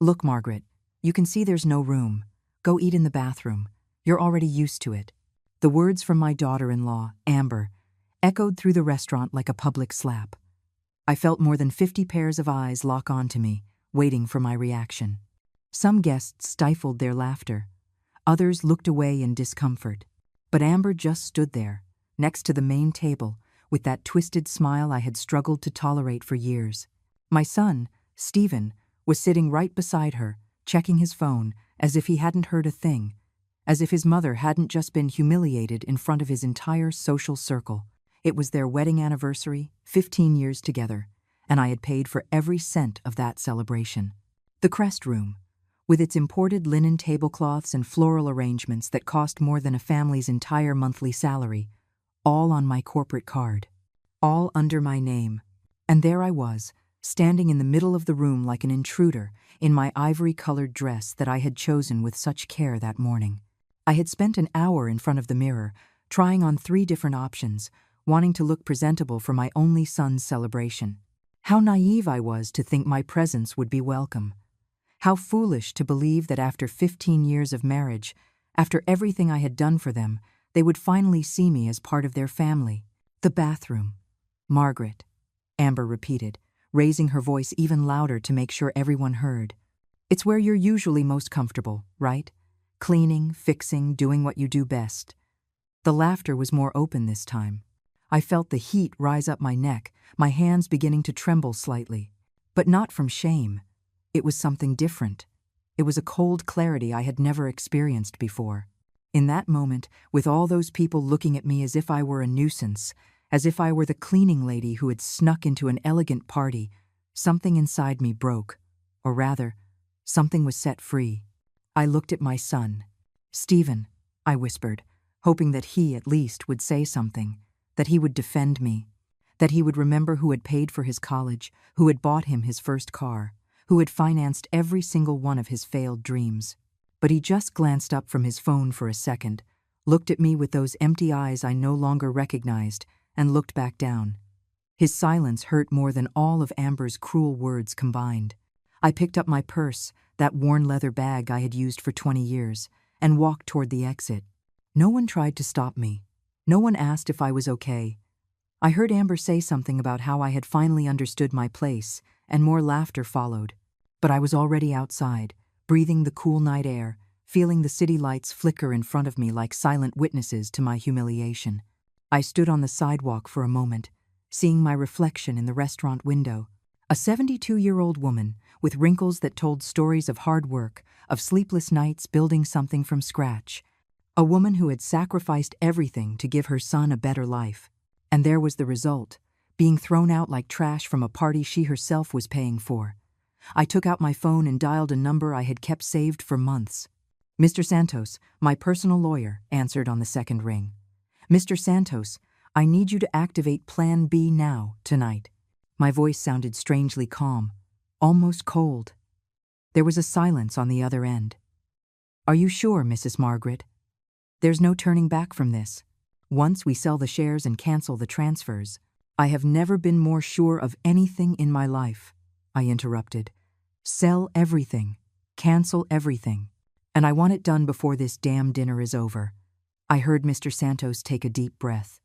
"Look, Margaret, you can see there's no room. Go eat in the bathroom. You're already used to it." The words from my daughter-in-law, Amber, echoed through the restaurant like a public slap. I felt more than 50 pairs of eyes lock onto me, waiting for my reaction. Some guests stifled their laughter. Others looked away in discomfort. But Amber just stood there, next to the main table, with that twisted smile I had struggled to tolerate for years. My son, Stephen, was sitting right beside her, checking his phone as if he hadn't heard a thing, as if his mother hadn't just been humiliated in front of his entire social circle. It was their wedding anniversary, 15 years together, and I had paid for every cent of that celebration. The Crest Room, with its imported linen tablecloths and floral arrangements that cost more than a family's entire monthly salary, all on my corporate card, all under my name. And there I was, standing in the middle of the room like an intruder in my ivory-colored dress that I had chosen with such care that morning. I had spent an hour in front of the mirror, trying on 3 different options, wanting to look presentable for my only son's celebration. How naive I was to think my presence would be welcome. How foolish to believe that after 15 years of marriage, after everything I had done for them, they would finally see me as part of their family. "The bathroom. Margaret," Amber repeated, raising her voice even louder to make sure everyone heard. "It's where you're usually most comfortable, right? Cleaning, fixing, doing what you do best." The laughter was more open this time. I felt the heat rise up my neck, my hands beginning to tremble slightly. But not from shame. It was something different. It was a cold clarity I had never experienced before. In that moment, with all those people looking at me as if I were a nuisance, as if I were the cleaning lady who had snuck into an elegant party, something inside me broke. Or rather, something was set free. I looked at my son. "Stephen," I whispered, hoping that he at least would say something, that he would defend me, that he would remember who had paid for his college, who had bought him his first car, who had financed every single one of his failed dreams. But he just glanced up from his phone for a second, looked at me with those empty eyes I no longer recognized, and looked back down. His silence hurt more than all of Amber's cruel words combined. I picked up my purse, that worn leather bag I had used for 20 years, and walked toward the exit. No one tried to stop me. No one asked if I was okay. I heard Amber say something about how I had finally understood my place, and more laughter followed. But I was already outside, breathing the cool night air, feeling the city lights flicker in front of me like silent witnesses to my humiliation. I stood on the sidewalk for a moment, seeing my reflection in the restaurant window. A 72-year-old woman with wrinkles that told stories of hard work, of sleepless nights building something from scratch. A woman who had sacrificed everything to give her son a better life. And there was the result, being thrown out like trash from a party she herself was paying for. I took out my phone and dialed a number I had kept saved for months. "Mr. Santos, my personal lawyer," answered on the second ring. "Mr. Santos, I need you to activate Plan B now, tonight." My voice sounded strangely calm, almost cold. There was a silence on the other end. "Are you sure, Mrs. Margaret? There's no turning back from this. Once we sell the shares and cancel the transfers." "I have never been more sure of anything in my life," I interrupted. "Sell everything. Cancel everything. And I want it done before this damn dinner is over." I heard Mr. Santos take a deep breath.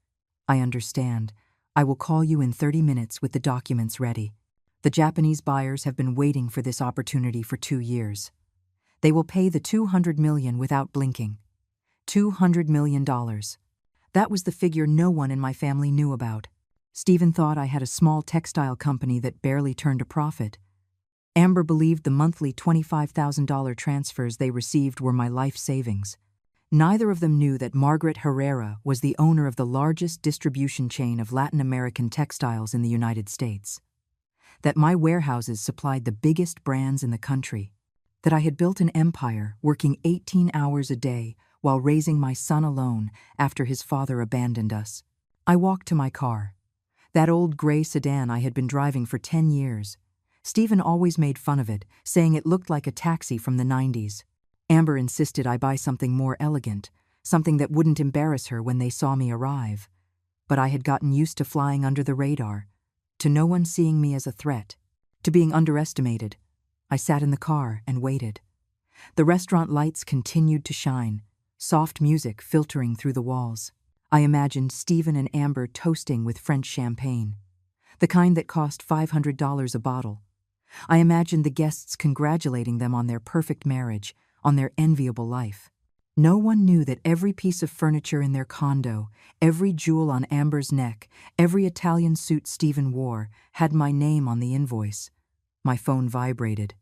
"I understand. I will call you in 30 minutes with the documents ready. The Japanese buyers have been waiting for this opportunity for 2 years. They will pay the $200 million without blinking. $200 million. That was the figure no one in my family knew about. Stephen thought I had a small textile company that barely turned a profit. Amber believed the monthly $25,000 transfers they received were my life savings. Neither of them knew that Margaret Herrera was the owner of the largest distribution chain of Latin American textiles in the United States. That my warehouses supplied the biggest brands in the country. That I had built an empire, working 18 hours a day while raising my son alone after his father abandoned us. I walked to my car. That old gray sedan I had been driving for 10 years. Stephen always made fun of it, saying it looked like a taxi from the 90s. Amber insisted I buy something more elegant, something that wouldn't embarrass her when they saw me arrive. But I had gotten used to flying under the radar, to no one seeing me as a threat, to being underestimated, I sat in the car and waited. The restaurant lights continued to shine, soft music filtering through the walls. I imagined Stephen and Amber toasting with French champagne, the kind that cost $500 a bottle. I imagined the guests congratulating them on their perfect marriage, on their enviable life. No one knew that every piece of furniture in their condo, every jewel on Amber's neck, every Italian suit Stephen wore, had my name on the invoice. My phone vibrated.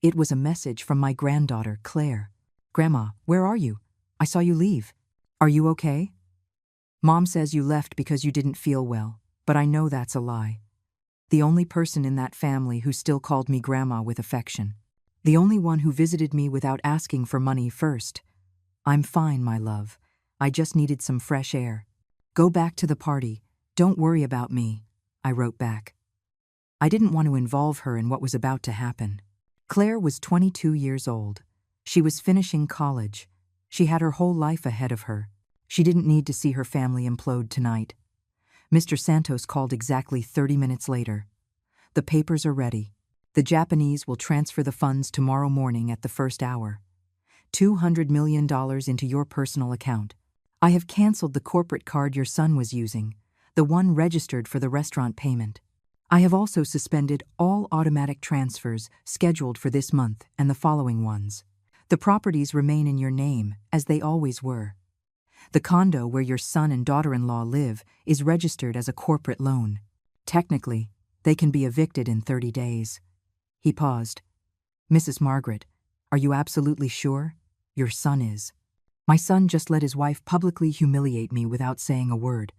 It was a message from my granddaughter, Claire. "Grandma, where are you? I saw you leave. Are you okay?" "Mom says you left because you didn't feel well, but I know that's a lie. The only person in that family who still called me Grandma with affection. The only one who visited me without asking for money first. I'm fine, my love. I just needed some fresh air. Go back to the party. Don't worry about me," I wrote back. I didn't want to involve her in what was about to happen. Claire was 22 years old. She was finishing college. She had her whole life ahead of her. She didn't need to see her family implode tonight. Mr. Santos called exactly 30 minutes later. "The papers are ready. The Japanese will transfer the funds tomorrow morning at the first hour. $200 million into your personal account. I have canceled the corporate card your son was using, the one registered for the restaurant payment. I have also suspended all automatic transfers scheduled for this month and the following ones. The properties remain in your name, as they always were. The condo where your son and daughter-in-law live is registered as a corporate loan. Technically, they can be evicted in 30 days. He paused. "Mrs. Margaret, are you absolutely sure? Your son is. My son just let his wife publicly humiliate me without saying a word.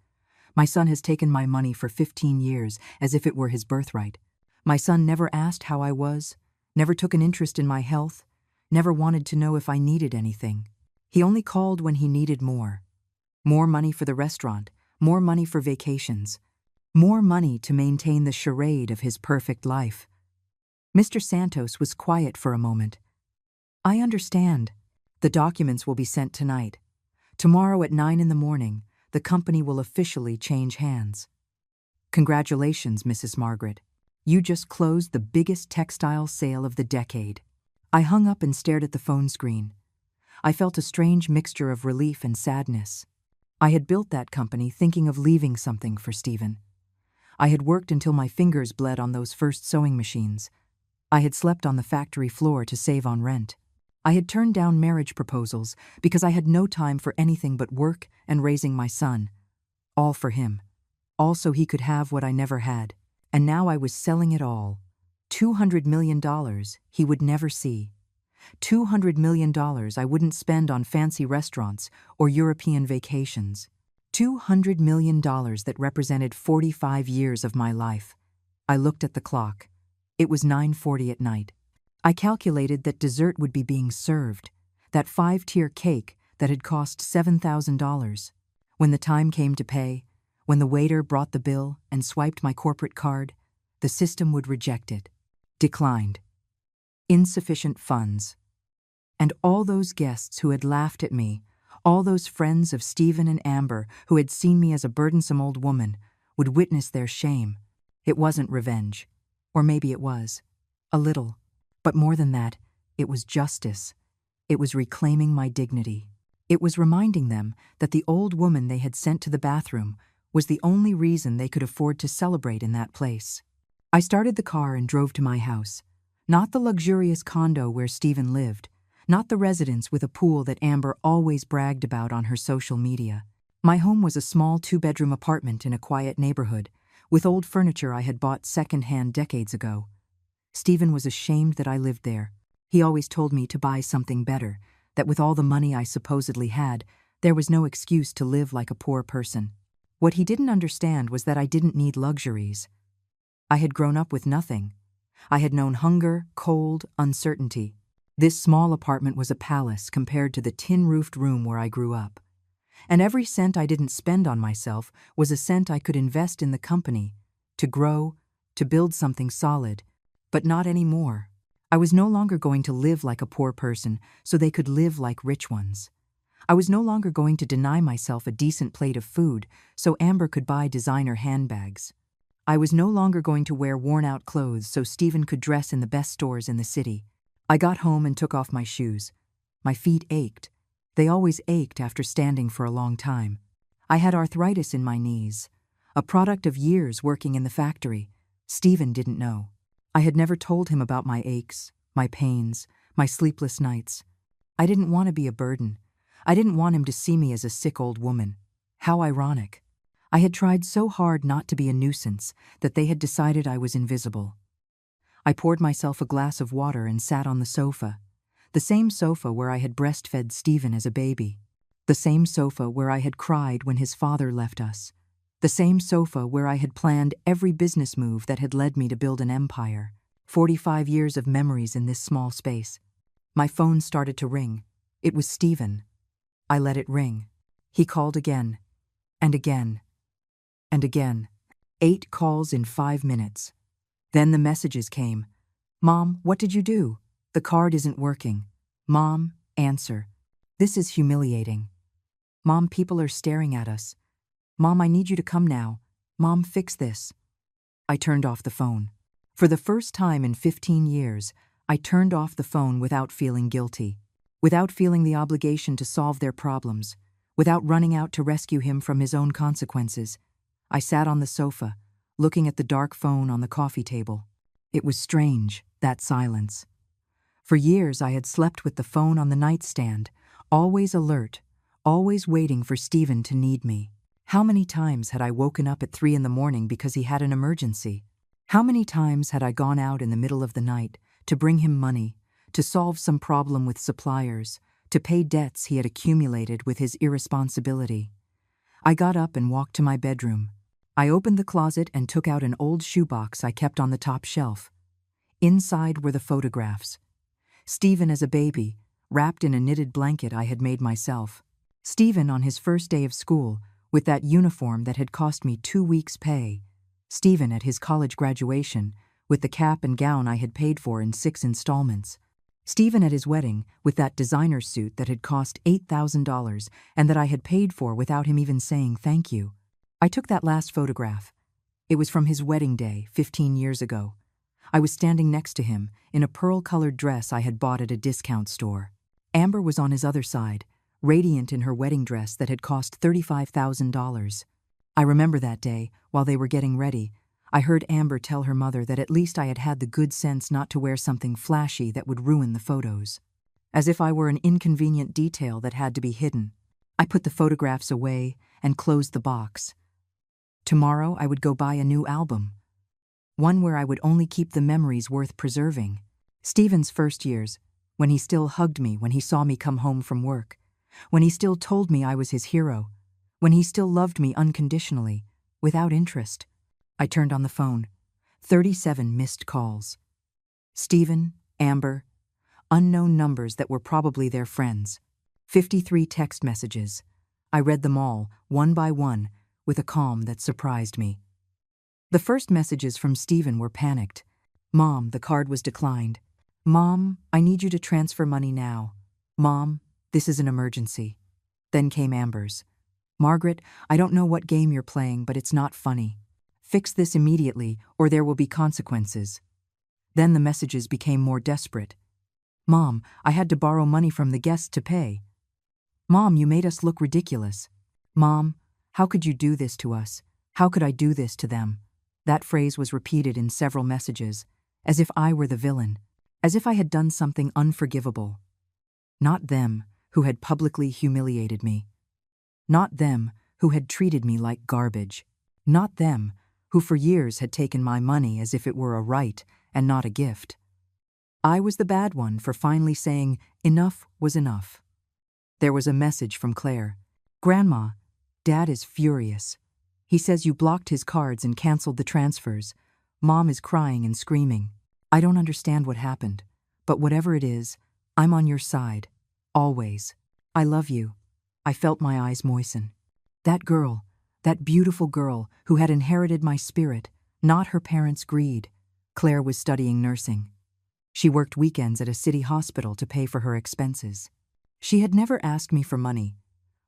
My son has taken my money for 15 years as if it were his birthright. My son never asked how I was, never took an interest in my health, never wanted to know if I needed anything. He only called when he needed more. More money for the restaurant, more money for vacations, more money to maintain the charade of his perfect life." Mr. Santos was quiet for a moment. "I understand. The documents will be sent tonight. Tomorrow at 9 in the morning, the company will officially change hands. Congratulations, Mrs. Margaret. You just closed the biggest textile sale of the decade." I hung up and stared at the phone screen. I felt a strange mixture of relief and sadness. I had built that company thinking of leaving something for Stephen. I had worked until my fingers bled on those first sewing machines. I had slept on the factory floor to save on rent. I had turned down marriage proposals because I had no time for anything but work and raising my son. All for him. All so he could have what I never had. And now I was selling it all. $200 million he would never see. $200 million I wouldn't spend on fancy restaurants or European vacations. $200 million that represented 45 years of my life. I looked at the clock. It was 9:40 at night. I calculated that dessert would be being served, that 5-tier cake that had cost $7,000. When the time came to pay, when the waiter brought the bill and swiped my corporate card, the system would reject it. Declined. Insufficient funds. And all those guests who had laughed at me, all those friends of Stephen and Amber who had seen me as a burdensome old woman, would witness their shame. It wasn't revenge. Or maybe it was. A little. But more than that, it was justice. It was reclaiming my dignity. It was reminding them that the old woman they had sent to the bathroom was the only reason they could afford to celebrate in that place. I started the car and drove to my house. Not the luxurious condo where Stephen lived, not the residence with a pool that Amber always bragged about on her social media. My home was a small 2-bedroom apartment in a quiet neighborhood, with old furniture I had bought secondhand decades ago. Stephen was ashamed that I lived there. He always told me to buy something better, that with all the money I supposedly had, there was no excuse to live like a poor person. What he didn't understand was that I didn't need luxuries. I had grown up with nothing. I had known hunger, cold, uncertainty. This small apartment was a palace compared to the tin-roofed room where I grew up. And every cent I didn't spend on myself was a cent I could invest in the company, to grow, to build something solid. But not anymore. I was no longer going to live like a poor person so they could live like rich ones. I was no longer going to deny myself a decent plate of food so Amber could buy designer handbags. I was no longer going to wear worn-out clothes so Stephen could dress in the best stores in the city. I got home and took off my shoes. My feet ached. They always ached after standing for a long time. I had arthritis in my knees, a product of years working in the factory. Stephen didn't know. I had never told him about my aches, my pains, my sleepless nights. I didn't want to be a burden. I didn't want him to see me as a sick old woman. How ironic. I had tried so hard not to be a nuisance that they had decided I was invisible. I poured myself a glass of water and sat on the sofa. The same sofa where I had breastfed Stephen as a baby. The same sofa where I had cried when his father left us. The same sofa where I had planned every business move that had led me to build an empire. 45 years of memories in this small space. My phone started to ring. It was Stephen. I let it ring. He called again, and again, and again. 8 calls in 5 minutes. Then the messages came. Mom, what did you do? The card isn't working. Mom, answer. This is humiliating. Mom, people are staring at us. Mom, I need you to come now. Mom, fix this. I turned off the phone. For the first time in 15 years, I turned off the phone without feeling guilty, without feeling the obligation to solve their problems, without running out to rescue him from his own consequences. I sat on the sofa, looking at the dark phone on the coffee table. It was strange, that silence. For years I had slept with the phone on the nightstand, always alert, always waiting for Stephen to need me. How many times had I woken up at 3 a.m. because he had an emergency? How many times had I gone out in the middle of the night to bring him money, to solve some problem with suppliers, to pay debts he had accumulated with his irresponsibility? I got up and walked to my bedroom. I opened the closet and took out an old shoebox I kept on the top shelf. Inside were the photographs. Stephen as a baby, wrapped in a knitted blanket I had made myself. Stephen on his first day of school, with that uniform that had cost me 2 weeks' pay. Stephen at his college graduation, with the cap and gown I had paid for in 6 installments. Stephen at his wedding, with that designer suit that had cost $8,000 and that I had paid for without him even saying thank you. I took that last photograph. It was from his wedding day, 15 years ago. I was standing next to him, in a pearl-colored dress I had bought at a discount store. Amber was on his other side, radiant in her wedding dress that had cost $35,000. I remember that day, while they were getting ready, I heard Amber tell her mother that at least I had had the good sense not to wear something flashy that would ruin the photos. As if I were an inconvenient detail that had to be hidden. I put the photographs away and closed the box. Tomorrow I would go buy a new album. One where I would only keep the memories worth preserving. Stephen's first years, when he still hugged me when he saw me come home from work, when he still told me I was his hero, when he still loved me unconditionally, without interest. I turned on the phone. 37 missed calls. Stephen, Amber, unknown numbers that were probably their friends. 53 text messages. I read them all, one by one, with a calm that surprised me. The first messages from Stephen were panicked. Mom, the card was declined. Mom, I need you to transfer money now. Mom, this is an emergency. Then came Amber's. Margaret, I don't know what game you're playing, but it's not funny. Fix this immediately, or there will be consequences. Then the messages became more desperate. Mom, I had to borrow money from the guests to pay. Mom, you made us look ridiculous. Mom, how could you do this to us? How could I do this to them? That phrase was repeated in several messages, as if I were the villain, as if I had done something unforgivable. Not them, who had publicly humiliated me. Not them, who had treated me like garbage. Not them, who for years had taken my money as if it were a right and not a gift. I was the bad one for finally saying enough was enough. There was a message from Claire. Grandma, Dad is furious. He says you blocked his cards and canceled the transfers. Mom is crying and screaming. I don't understand what happened, but whatever it is, I'm on your side. Always. I love you. I felt my eyes moisten. That girl, that beautiful girl who had inherited my spirit, not her parents' greed. Claire was studying nursing. She worked weekends at a city hospital to pay for her expenses. She had never asked me for money.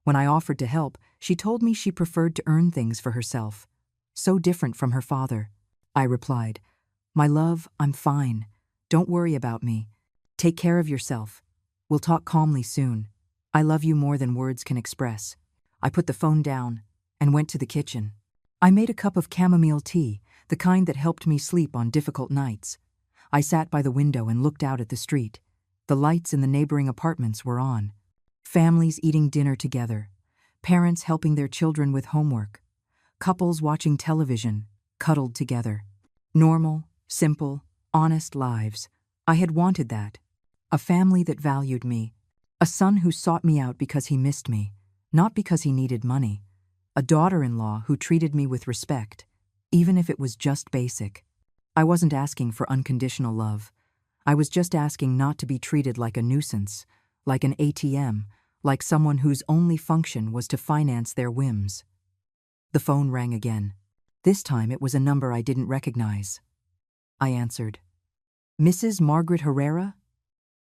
When I offered to help, she told me she preferred to earn things for herself. so different from her father. I replied, "My love, I'm fine. Don't worry about me. Take care of yourself. We'll talk calmly soon. I love you more than words can express." I put the phone down and went to the kitchen. I made a cup of chamomile tea, the kind that helped me sleep on difficult nights. I sat by the window and looked out at the street. The lights in the neighboring apartments were on. Families eating dinner together, parents helping their children with homework, couples watching television, cuddled together. Normal, simple, honest lives. I had wanted that. A family that valued me. A son who sought me out because he missed me, not because he needed money. A daughter-in-law who treated me with respect, even if it was just basic. I wasn't asking for unconditional love. I was just asking not to be treated like a nuisance, like an ATM, like someone whose only function was to finance their whims. The phone rang again. This time it was a number I didn't recognize. I answered. "Mrs. Margaret Herrera?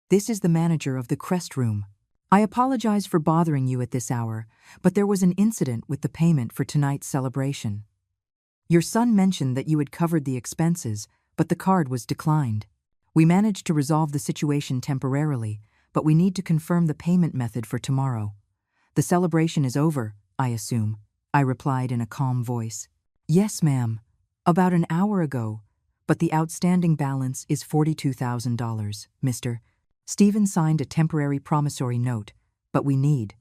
This is the manager of the Crest Room. I apologize for bothering you at this hour, but there was an incident with the payment for tonight's celebration. Your son mentioned that you had covered the expenses, but the card was declined. We managed to resolve the situation temporarily, but we need to confirm the payment method for tomorrow. The celebration is over, I assume," I replied in a calm voice. "Yes, ma'am. About an hour ago, but the outstanding balance is $42,000, Mr. Stephen signed a temporary promissory note, but we need.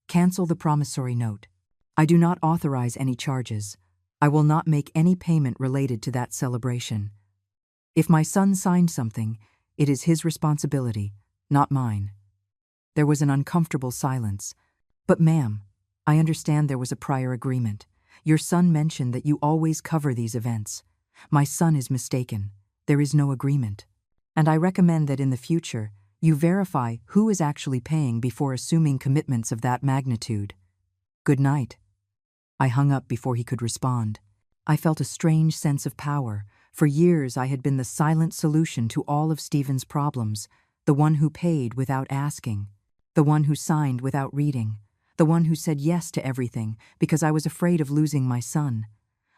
Cancel the promissory note. I do not authorize any charges. I will not make any payment related to that celebration. If my son signed something, it is his responsibility, not mine." There was an uncomfortable silence. "But ma'am, I understand there was a prior agreement. Your son mentioned that you always cover these events. My son is mistaken. There is no agreement. And I recommend that in the future, you verify who is actually paying before assuming commitments of that magnitude. Good night." I hung up before he could respond. I felt a strange sense of power. For years I had been the silent solution to all of Stephen's problems, the one who paid without asking, the one who signed without reading, the one who said yes to everything because I was afraid of losing my son.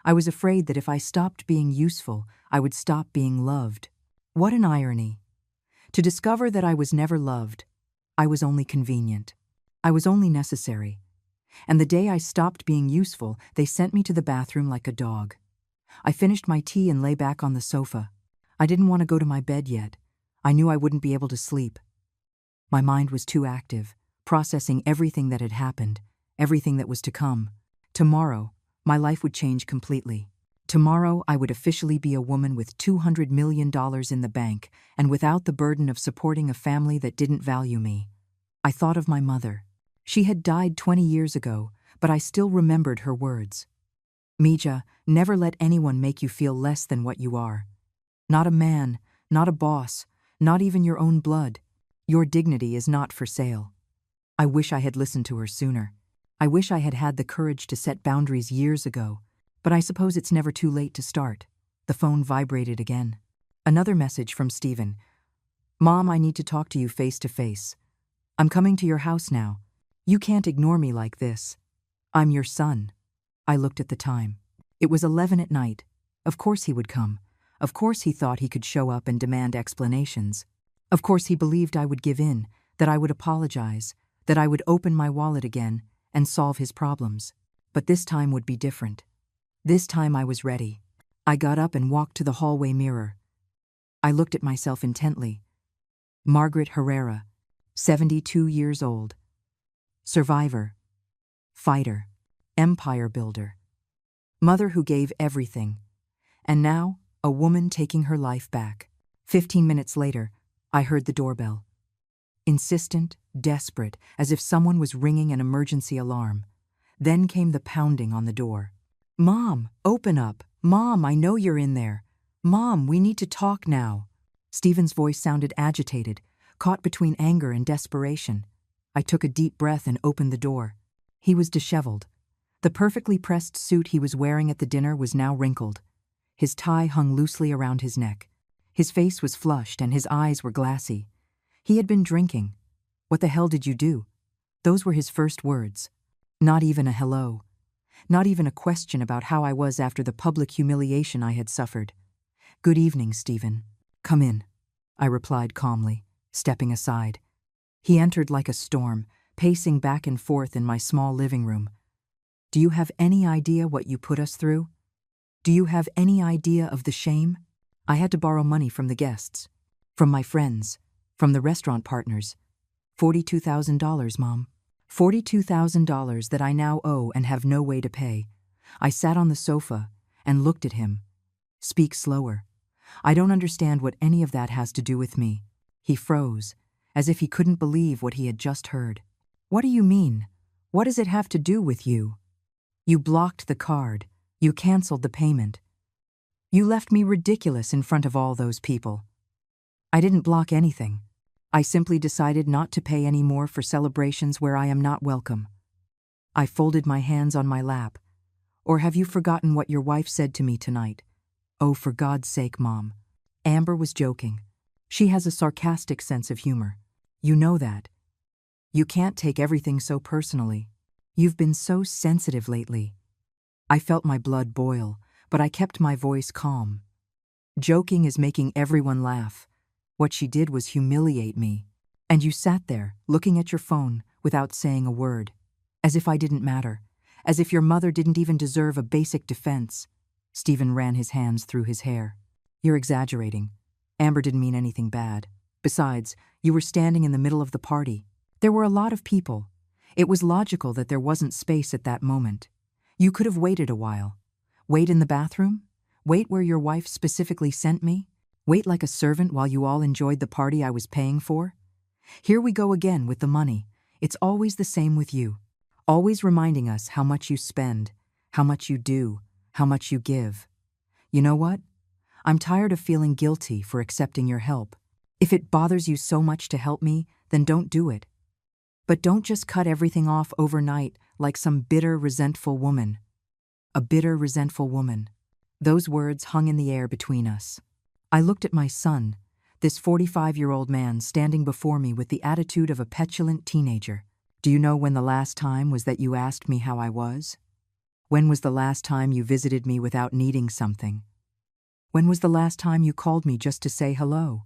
I was afraid that if I stopped being useful, I would stop being loved. What an irony. To discover that I was never loved, I was only convenient. I was only necessary. And the day I stopped being useful, they sent me to the bathroom like a dog. I finished my tea and lay back on the sofa. I didn't want to go to my bed yet. I knew I wouldn't be able to sleep. My mind was too active, processing everything that had happened, everything that was to come. Tomorrow, my life would change completely. Tomorrow, I would officially be a woman with $200 million in the bank and without the burden of supporting a family that didn't value me. I thought of my mother. She had died 20 years ago, but I still remembered her words. "Mija, never let anyone make you feel less than what you are. Not a man, not a boss, not even your own blood. Your dignity is not for sale." I wish I had listened to her sooner. I wish I had had the courage to set boundaries years ago. But I suppose it's never too late to start. The phone vibrated again. Another message from Stephen. "Mom, I need to talk to you face to face. I'm coming to your house now. You can't ignore me like this. I'm your son." I looked at the time. It was 11 at night. Of course he would come. Of course he thought he could show up and demand explanations. Of course he believed I would give in, that I would apologize, that I would open my wallet again and solve his problems. But this time would be different. This time I was ready. I got up and walked to the hallway mirror. I looked at myself intently. Margaret Herrera, 72 years old. Survivor. Fighter. Empire builder. Mother who gave everything. And now, a woman taking her life back. 15 minutes later, I heard the doorbell. Insistent, desperate, as if someone was ringing an emergency alarm. Then came the pounding on the door. "Mom, open up. Mom, I know you're in there. Mom, we need to talk now." Stephen's voice sounded agitated, caught between anger and desperation. I took a deep breath and opened the door. He was disheveled. The perfectly pressed suit he was wearing at the dinner was now wrinkled. His tie hung loosely around his neck. His face was flushed and his eyes were glassy. He had been drinking. "What the hell did you do?" Those were his first words. Not even a hello. Not even a question about how I was after the public humiliation I had suffered. "Good evening, Stephen. Come in," I replied calmly, stepping aside. He entered like a storm, pacing back and forth in my small living room. "Do you have any idea what you put us through? Do you have any idea of the shame? I had to borrow money from the guests, from my friends, from the restaurant partners. $42,000, Mom. $42,000 that I now owe and have no way to pay." I sat on the sofa and looked at him. "Speak slower. I don't understand what any of that has to do with me." He froze, as if he couldn't believe what he had just heard. "What do you mean? What does it have to do with you? You blocked the card. You canceled the payment. You left me ridiculous in front of all those people." "I didn't block anything. I simply decided not to pay any more for celebrations where I am not welcome." I folded my hands on my lap. "Or have you forgotten what your wife said to me tonight?" "Oh, for God's sake, Mom." Amber was joking. She has a sarcastic sense of humor. "You know that. You can't take everything so personally. You've been so sensitive lately." I felt my blood boil, but I kept my voice calm. "Joking is making everyone laugh. What she did was humiliate me. And you sat there, looking at your phone, without saying a word. As if I didn't matter. As if your mother didn't even deserve a basic defense." Stephen ran his hands through his hair. "You're exaggerating. Amber didn't mean anything bad. Besides, you were standing in the middle of the party. There were a lot of people. It was logical that there wasn't space at that moment. You could have waited a while. Wait in the bathroom? Wait where your wife specifically sent me? Wait like a servant while you all enjoyed the party I was paying for? Here we go again with the money. It's always the same with you. Always reminding us how much you spend, how much you do, how much you give. You know what? I'm tired of feeling guilty for accepting your help. If it bothers you so much to help me, then don't do it. But don't just cut everything off overnight like some bitter, resentful woman." A bitter, resentful woman. Those words hung in the air between us. I looked at my son, this 45-year-old man standing before me with the attitude of a petulant teenager. "Do you know when the last time was that you asked me how I was? When was the last time you visited me without needing something? When was the last time you called me just to say hello?"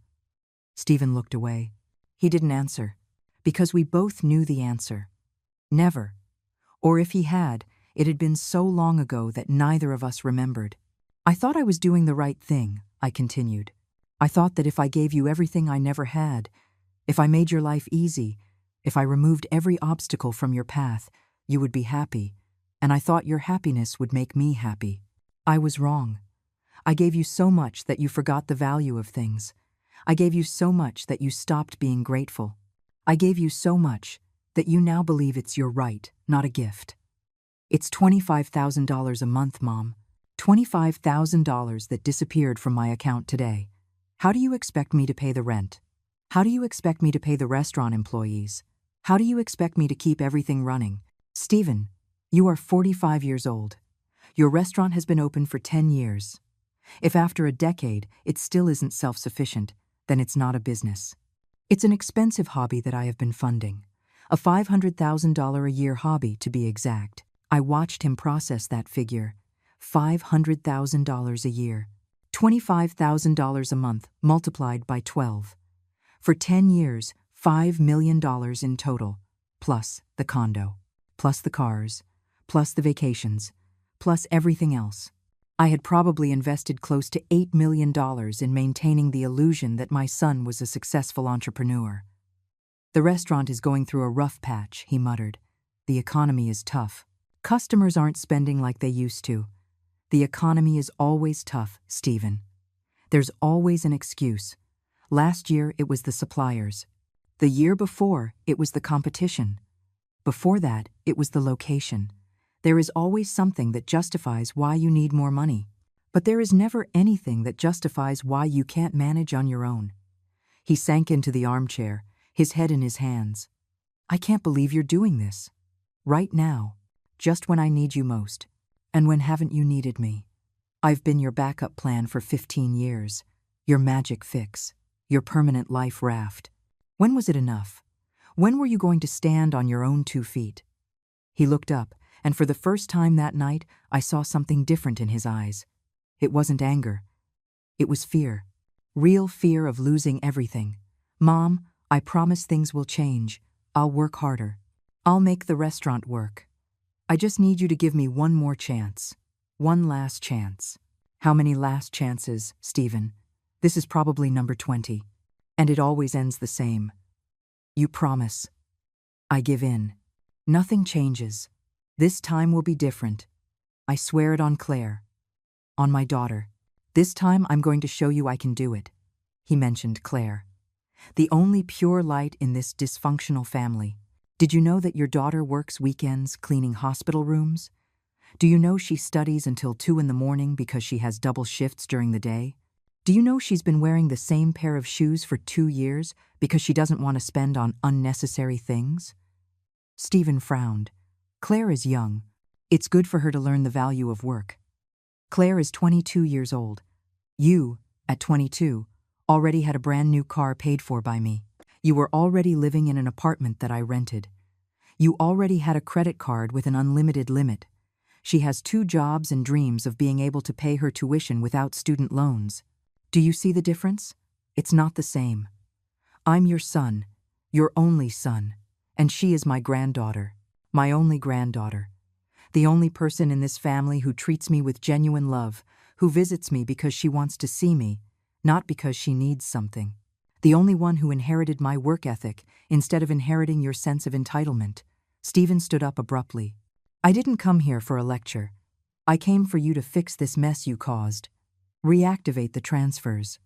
Stephen looked away. He didn't answer, because we both knew the answer. Never. Or if he had, it had been so long ago that neither of us remembered. "I thought I was doing the right thing," I continued. "I thought that if I gave you everything I never had, if I made your life easy, if I removed every obstacle from your path, you would be happy, and I thought your happiness would make me happy. I was wrong. I gave you so much that you forgot the value of things. I gave you so much that you stopped being grateful. I gave you so much that you now believe it's your right, not a gift. It's $25,000 a month, Mom. $25,000 that disappeared from my account today. How do you expect me to pay the rent? How do you expect me to pay the restaurant employees? How do you expect me to keep everything running? Stephen, you are 45 years old. Your restaurant has been open for 10 years. If after a decade it still isn't self-sufficient, then it's not a business. It's an expensive hobby that I have been funding. A $500,000 a year hobby, to be exact. I watched him process that figure. $500,000 a year. $25,000 a month multiplied by 12. For 10 years, $5 million in total, plus the condo, plus the cars, plus the vacations, plus everything else. I had probably invested close to $8 million in maintaining the illusion that my son was a successful entrepreneur. "The restaurant is going through a rough patch," he muttered. "The economy is tough. Customers aren't spending like they used to. The economy is always tough, Stephen. There's always an excuse. Last year it was the suppliers. The year before it was the competition. Before that it was the location. There is always something that justifies why you need more money. But there is never anything that justifies why you can't manage on your own." He sank into the armchair, his head in his hands. "I can't believe you're doing this. Right now. Just when I need you most. And when haven't you needed me? I've been your backup plan for 15 years. Your magic fix. Your permanent life raft. When was it enough? When were you going to stand on your own 2 feet?" He looked up, and for the first time that night, I saw something different in his eyes. It wasn't anger. It was fear. Real fear of losing everything. "Mom, I promise things will change. I'll work harder. I'll make the restaurant work. I just need you to give me one more chance. One last chance." How many last chances, Stephen? This is probably number 20. And it always ends the same. "You promise." I give in. Nothing changes. "This time will be different. I swear it on Claire. On my daughter. This time I'm going to show you I can do it." He mentioned Claire. The only pure light in this dysfunctional family. "Did you know that your daughter works weekends cleaning hospital rooms? Do you know she studies until 2 in the morning because she has double shifts during the day? Do you know she's been wearing the same pair of shoes for 2 years because she doesn't want to spend on unnecessary things?" Stephen frowned. "Claire is young. It's good for her to learn the value of work. Claire is 22 years old. You, at 22, already had a brand new car paid for by me. You were already living in an apartment that I rented. You already had a credit card with an unlimited limit. She has 2 jobs and dreams of being able to pay her tuition without student loans. Do you see the difference? It's not the same. I'm your son, your only son, and she is my granddaughter, my only granddaughter. The only person in this family who treats me with genuine love, who visits me because she wants to see me, not because she needs something. The only one who inherited my work ethic instead of inheriting your sense of entitlement." Stephen stood up abruptly. "I didn't come here for a lecture. I came for you to fix this mess you caused. Reactivate the transfers.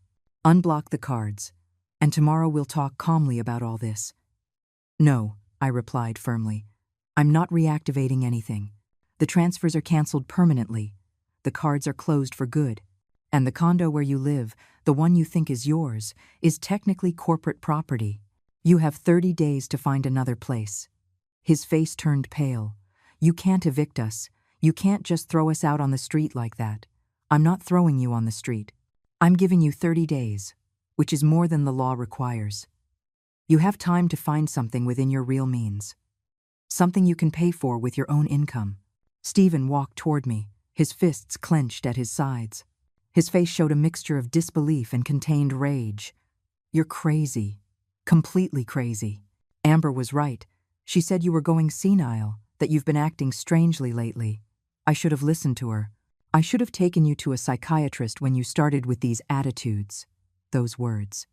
Unblock the cards. And tomorrow we'll talk calmly about all this." "No," I replied firmly. "I'm not reactivating anything. The transfers are canceled permanently. The cards are closed for good. And the condo where you live, the one you think is yours, is technically corporate property. You have 30 days to find another place." His face turned pale. "You can't evict us. You can't just throw us out on the street like that. I'm not throwing you on the street. I'm giving you 30 days, which is more than the law requires. You have time to find something within your real means. Something you can pay for with your own income." Stephen walked toward me, his fists clenched at his sides. His face showed a mixture of disbelief and contained rage. "You're crazy. Completely crazy. Amber was right. She said you were going senile, that you've been acting strangely lately. I should have listened to her. I should have taken you to a psychiatrist when you started with these attitudes." Those words.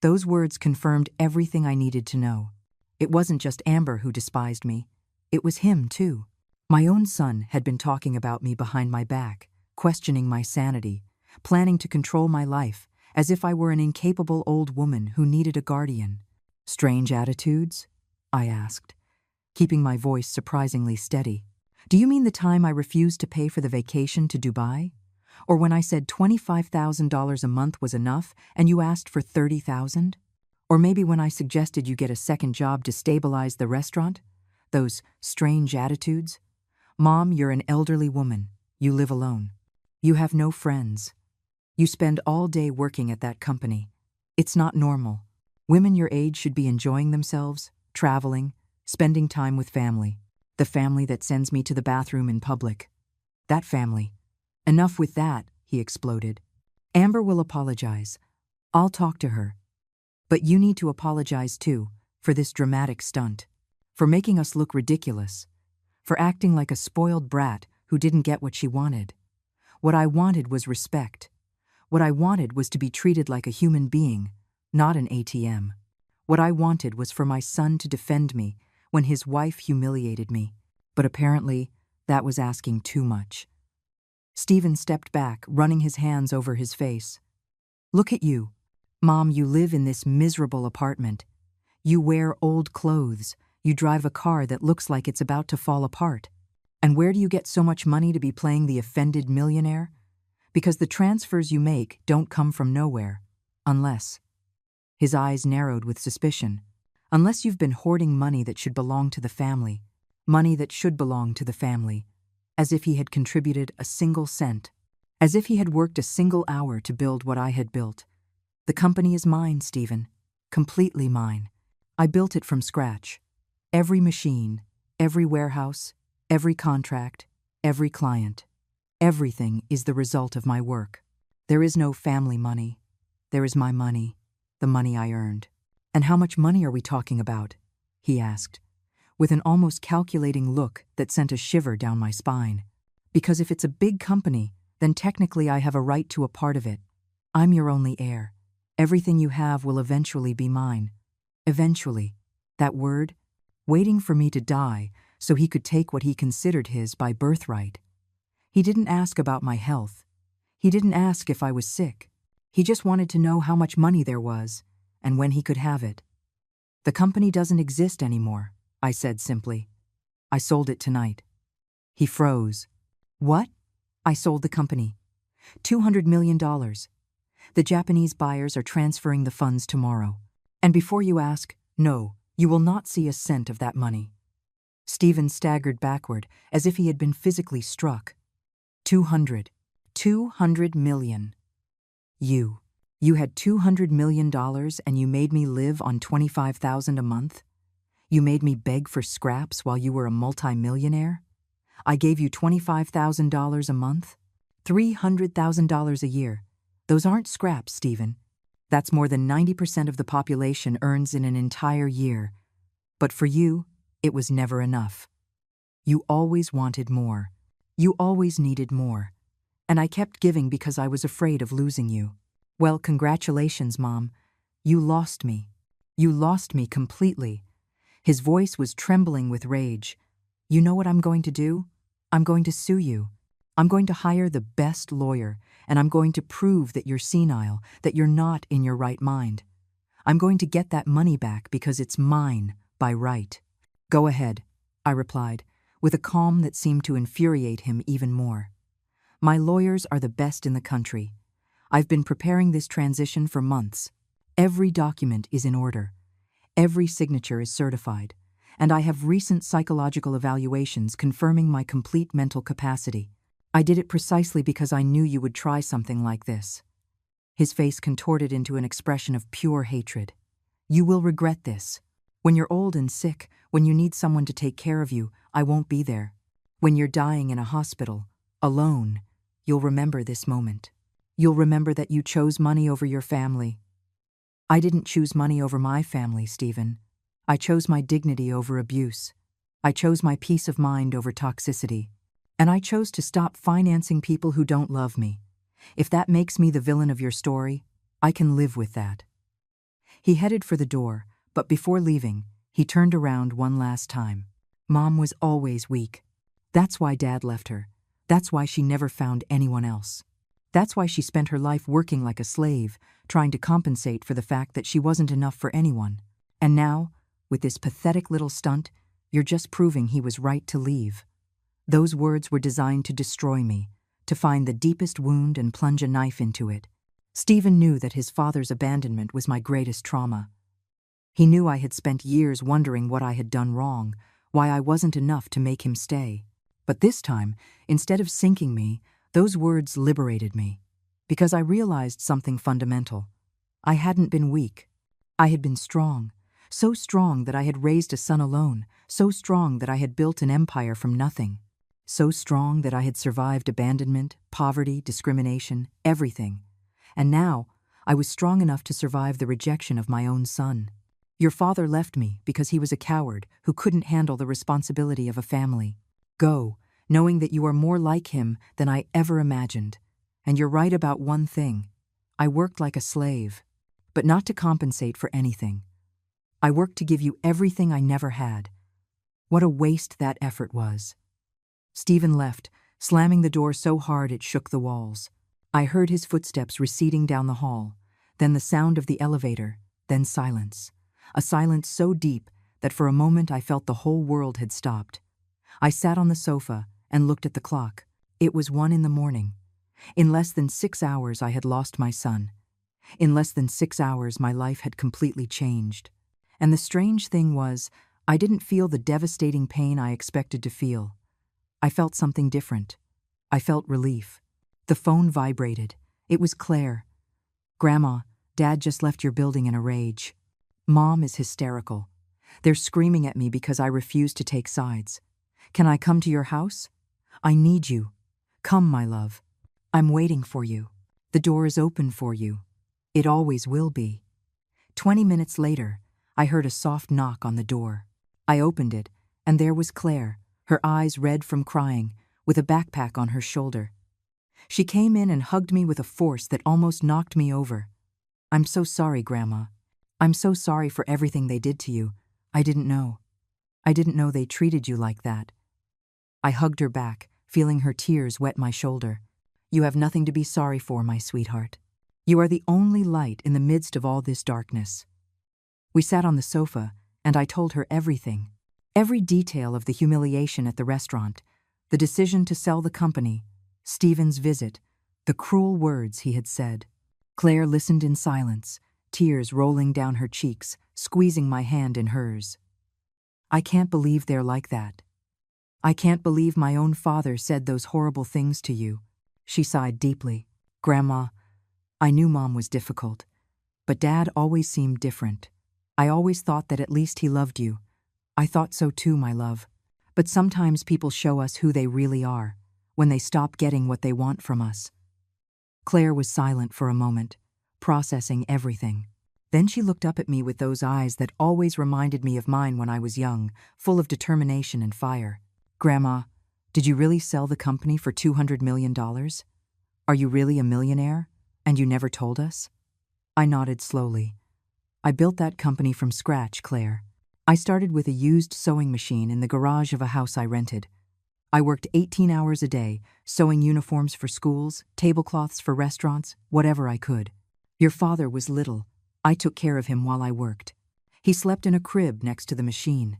Those words confirmed everything I needed to know. It wasn't just Amber who despised me. It was him, too. My own son had been talking about me behind my back, questioning my sanity, planning to control my life, as if I were an incapable old woman who needed a guardian. "Strange attitudes?" I asked, keeping my voice surprisingly steady. "Do you mean the time I refused to pay for the vacation to Dubai? Or when I said $25,000 a month was enough and you asked for $30,000? Or maybe when I suggested you get a second job to stabilize the restaurant? Those strange attitudes? Mom, you're an elderly woman. You live alone. You have no friends. You spend all day working at that company. It's not normal. Women your age should be enjoying themselves, traveling, spending time with family. The family that sends me to the bathroom in public. That family. Enough with that," he exploded. "Amber will apologize. I'll talk to her. But you need to apologize too, for this dramatic stunt. For making us look ridiculous. For acting like a spoiled brat who didn't get what she wanted. What I wanted was respect. What I wanted was to be treated like a human being, not an ATM. What I wanted was for my son to defend me when his wife humiliated me. But apparently, that was asking too much." Stephen stepped back, running his hands over his face. "Look at you. Mom, you live in this miserable apartment. You wear old clothes. You drive a car that looks like it's about to fall apart. And where do you get so much money to be playing the offended millionaire? Because the transfers you make don't come from nowhere. Unless..." His eyes narrowed with suspicion. "Unless you've been hoarding money that should belong to the family. Money that should belong to the family. As if he had contributed a single cent. As if he had worked a single hour to build what I had built. The company is mine, Stephen. Completely mine. I built it from scratch. Every machine, every warehouse, Every contract, every client, everything is the result of my work. There is no family money. There is my money, the money I earned. And how much money are we talking about? He asked, with an almost calculating look that sent a shiver down my spine. Because if it's a big company, then technically I have a right to a part of it. I'm your only heir. Everything you have will eventually be mine. Eventually. That word, waiting for me to die so he could take what he considered his by birthright. He didn't ask about my health. He didn't ask if I was sick. He just wanted to know how much money there was and when he could have it. The company doesn't exist anymore, I said simply. I sold it tonight. He froze. What? I sold the company. $200 million. The Japanese buyers are transferring the funds tomorrow. And before you ask, no, you will not see a cent of that money. Stephen staggered backward as if he had been physically struck. 200 million. You had $200 million and you made me live on $25,000 a month? You made me beg for scraps while you were a multimillionaire? I gave you $25,000 a month? $300,000 a year. Those aren't scraps, Stephen. That's more than 90% of the population earns in an entire year. But for you, it was never enough. You always wanted more. You always needed more. And I kept giving because I was afraid of losing you. Well, congratulations, Mom. You lost me. You lost me completely. His voice was trembling with rage. You know what I'm going to do? I'm going to sue you. I'm going to hire the best lawyer, and I'm going to prove that you're senile, that you're not in your right mind. I'm going to get that money back because it's mine by right. Go ahead, I replied, with a calm that seemed to infuriate him even more. My lawyers are the best in the country. I've been preparing this transition for months. Every document is in order. Every signature is certified, and I have recent psychological evaluations confirming my complete mental capacity. I did it precisely because I knew you would try something like this. His face contorted into an expression of pure hatred. You will regret this. When you're old and sick, when you need someone to take care of you, I won't be there. When you're dying in a hospital, alone, you'll remember this moment. You'll remember that you chose money over your family. I didn't choose money over my family, Stephen. I chose my dignity over abuse. I chose my peace of mind over toxicity. And I chose to stop financing people who don't love me. If that makes me the villain of your story, I can live with that. He headed for the door, but before leaving, he turned around one last time. Mom was always weak. That's why Dad left her. That's why she never found anyone else. That's why she spent her life working like a slave, trying to compensate for the fact that she wasn't enough for anyone. And now, with this pathetic little stunt, you're just proving he was right to leave. Those words were designed to destroy me, to find the deepest wound and plunge a knife into it. Stephen knew that his father's abandonment was my greatest trauma. He knew I had spent years wondering what I had done wrong, why I wasn't enough to make him stay. But this time, instead of sinking me, those words liberated me, because I realized something fundamental. I hadn't been weak. I had been strong, so strong that I had raised a son alone, so strong that I had built an empire from nothing, so strong that I had survived abandonment, poverty, discrimination, everything. And now, I was strong enough to survive the rejection of my own son. Your father left me because he was a coward who couldn't handle the responsibility of a family. Go, knowing that you are more like him than I ever imagined. And you're right about one thing. I worked like a slave, but not to compensate for anything. I worked to give you everything I never had. What a waste that effort was. Stephen left, slamming the door so hard it shook the walls. I heard his footsteps receding down the hall, then the sound of the elevator, then silence. A silence so deep that for a moment I felt the whole world had stopped. I sat on the sofa and looked at the clock. It was 1 a.m. In less than 6 hours I had lost my son. In less than 6 hours my life had completely changed. And the strange thing was, I didn't feel the devastating pain I expected to feel. I felt something different. I felt relief. The phone vibrated. It was Claire. Grandma, Dad just left your building in a rage. Mom is hysterical. They're screaming at me because I refuse to take sides. Can I come to your house? I need you. Come, my love. I'm waiting for you. The door is open for you. It always will be. 20 minutes later, I heard a soft knock on the door. I opened it, and there was Claire, her eyes red from crying, with a backpack on her shoulder. She came in and hugged me with a force that almost knocked me over. I'm so sorry, Grandma. I'm so sorry for everything they did to you. I didn't know. I didn't know they treated you like that. I hugged her back, feeling her tears wet my shoulder. You have nothing to be sorry for, my sweetheart. You are the only light in the midst of all this darkness. We sat on the sofa, and I told her everything. Every detail of the humiliation at the restaurant, the decision to sell the company, Stephen's visit, the cruel words he had said. Claire listened in silence, tears rolling down her cheeks, squeezing my hand in hers. I can't believe they're like that. I can't believe my own father said those horrible things to you. She sighed deeply. Grandma, I knew Mom was difficult, but Dad always seemed different. I always thought that at least he loved you. I thought so too, my love. But sometimes people show us who they really are, when they stop getting what they want from us. Claire was silent for a moment, processing everything. Then she looked up at me with those eyes that always reminded me of mine when I was young, full of determination and fire. Grandma, did you really sell the company for $200 million? Are you really a millionaire, and you never told us? I nodded slowly. I built that company from scratch, Claire. I started with a used sewing machine in the garage of a house I rented. I worked 18 hours a day, sewing uniforms for schools, tablecloths for restaurants, whatever I could. Your father was little. I took care of him while I worked. He slept in a crib next to the machine.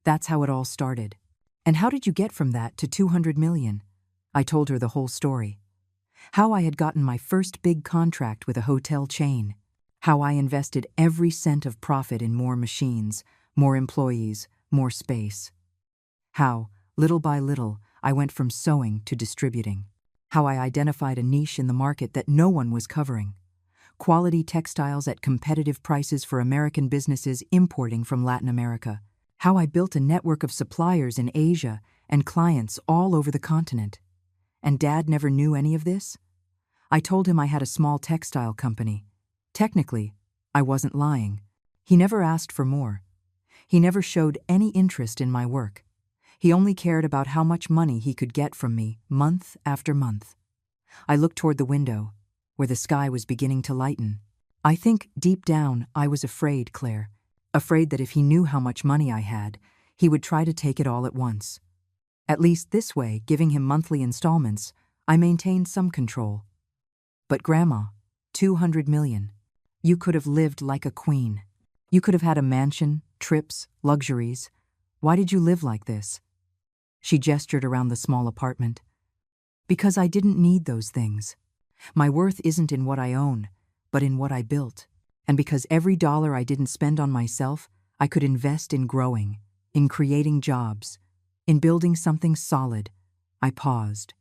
That's how it all started. And how did you get from that to 200 million? I told her the whole story. How I had gotten my first big contract with a hotel chain. How I invested every cent of profit in more machines, more employees, more space. How, little by little, I went from sewing to distributing. How I identified a niche in the market that no one was covering. Quality textiles at competitive prices for American businesses importing from Latin America. How I built a network of suppliers in Asia and clients all over the continent. And Dad never knew any of this? I told him I had a small textile company. Technically, I wasn't lying. He never asked for more. He never showed any interest in my work. He only cared about how much money he could get from me month after month. I looked toward the window, where the sky was beginning to lighten. I think, deep down, I was afraid, Claire. Afraid that if he knew how much money I had, he would try to take it all at once. At least this way, giving him monthly installments, I maintained some control. But Grandma, 200 million. You could have lived like a queen. You could have had a mansion, trips, luxuries. Why did you live like this? She gestured around the small apartment. Because I didn't need those things. My worth isn't in what I own, but in what I built. And because every dollar I didn't spend on myself, I could invest in growing, in creating jobs, in building something solid. I paused.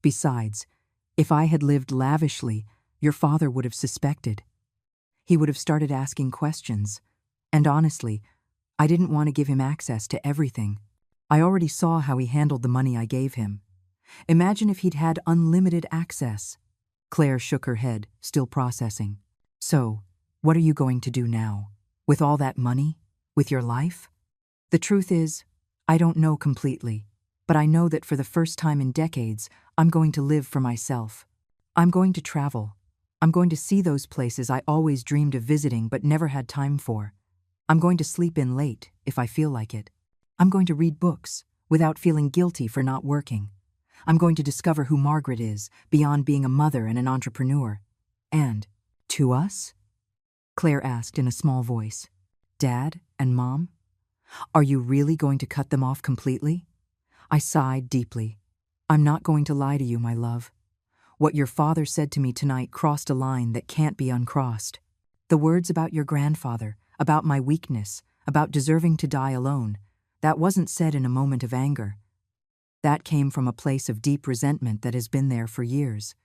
Besides, if I had lived lavishly, your father would have suspected. He would have started asking questions. And honestly, I didn't want to give him access to everything. I already saw how he handled the money I gave him. Imagine if he'd had unlimited access. Claire shook her head, still processing. So, what are you going to do now? With all that money? With your life? The truth is, I don't know completely, but I know that for the first time in decades, I'm going to live for myself. I'm going to travel. I'm going to see those places I always dreamed of visiting but never had time for. I'm going to sleep in late, if I feel like it. I'm going to read books, without feeling guilty for not working. I'm going to discover who Margaret is, beyond being a mother and an entrepreneur. And, to us? Claire asked in a small voice. Dad and Mom? Are you really going to cut them off completely? I sighed deeply. I'm not going to lie to you, my love. What your father said to me tonight crossed a line that can't be uncrossed. The words about your grandfather, about my weakness, about deserving to die alone, that wasn't said in a moment of anger. That came from a place of deep resentment that has been there for years.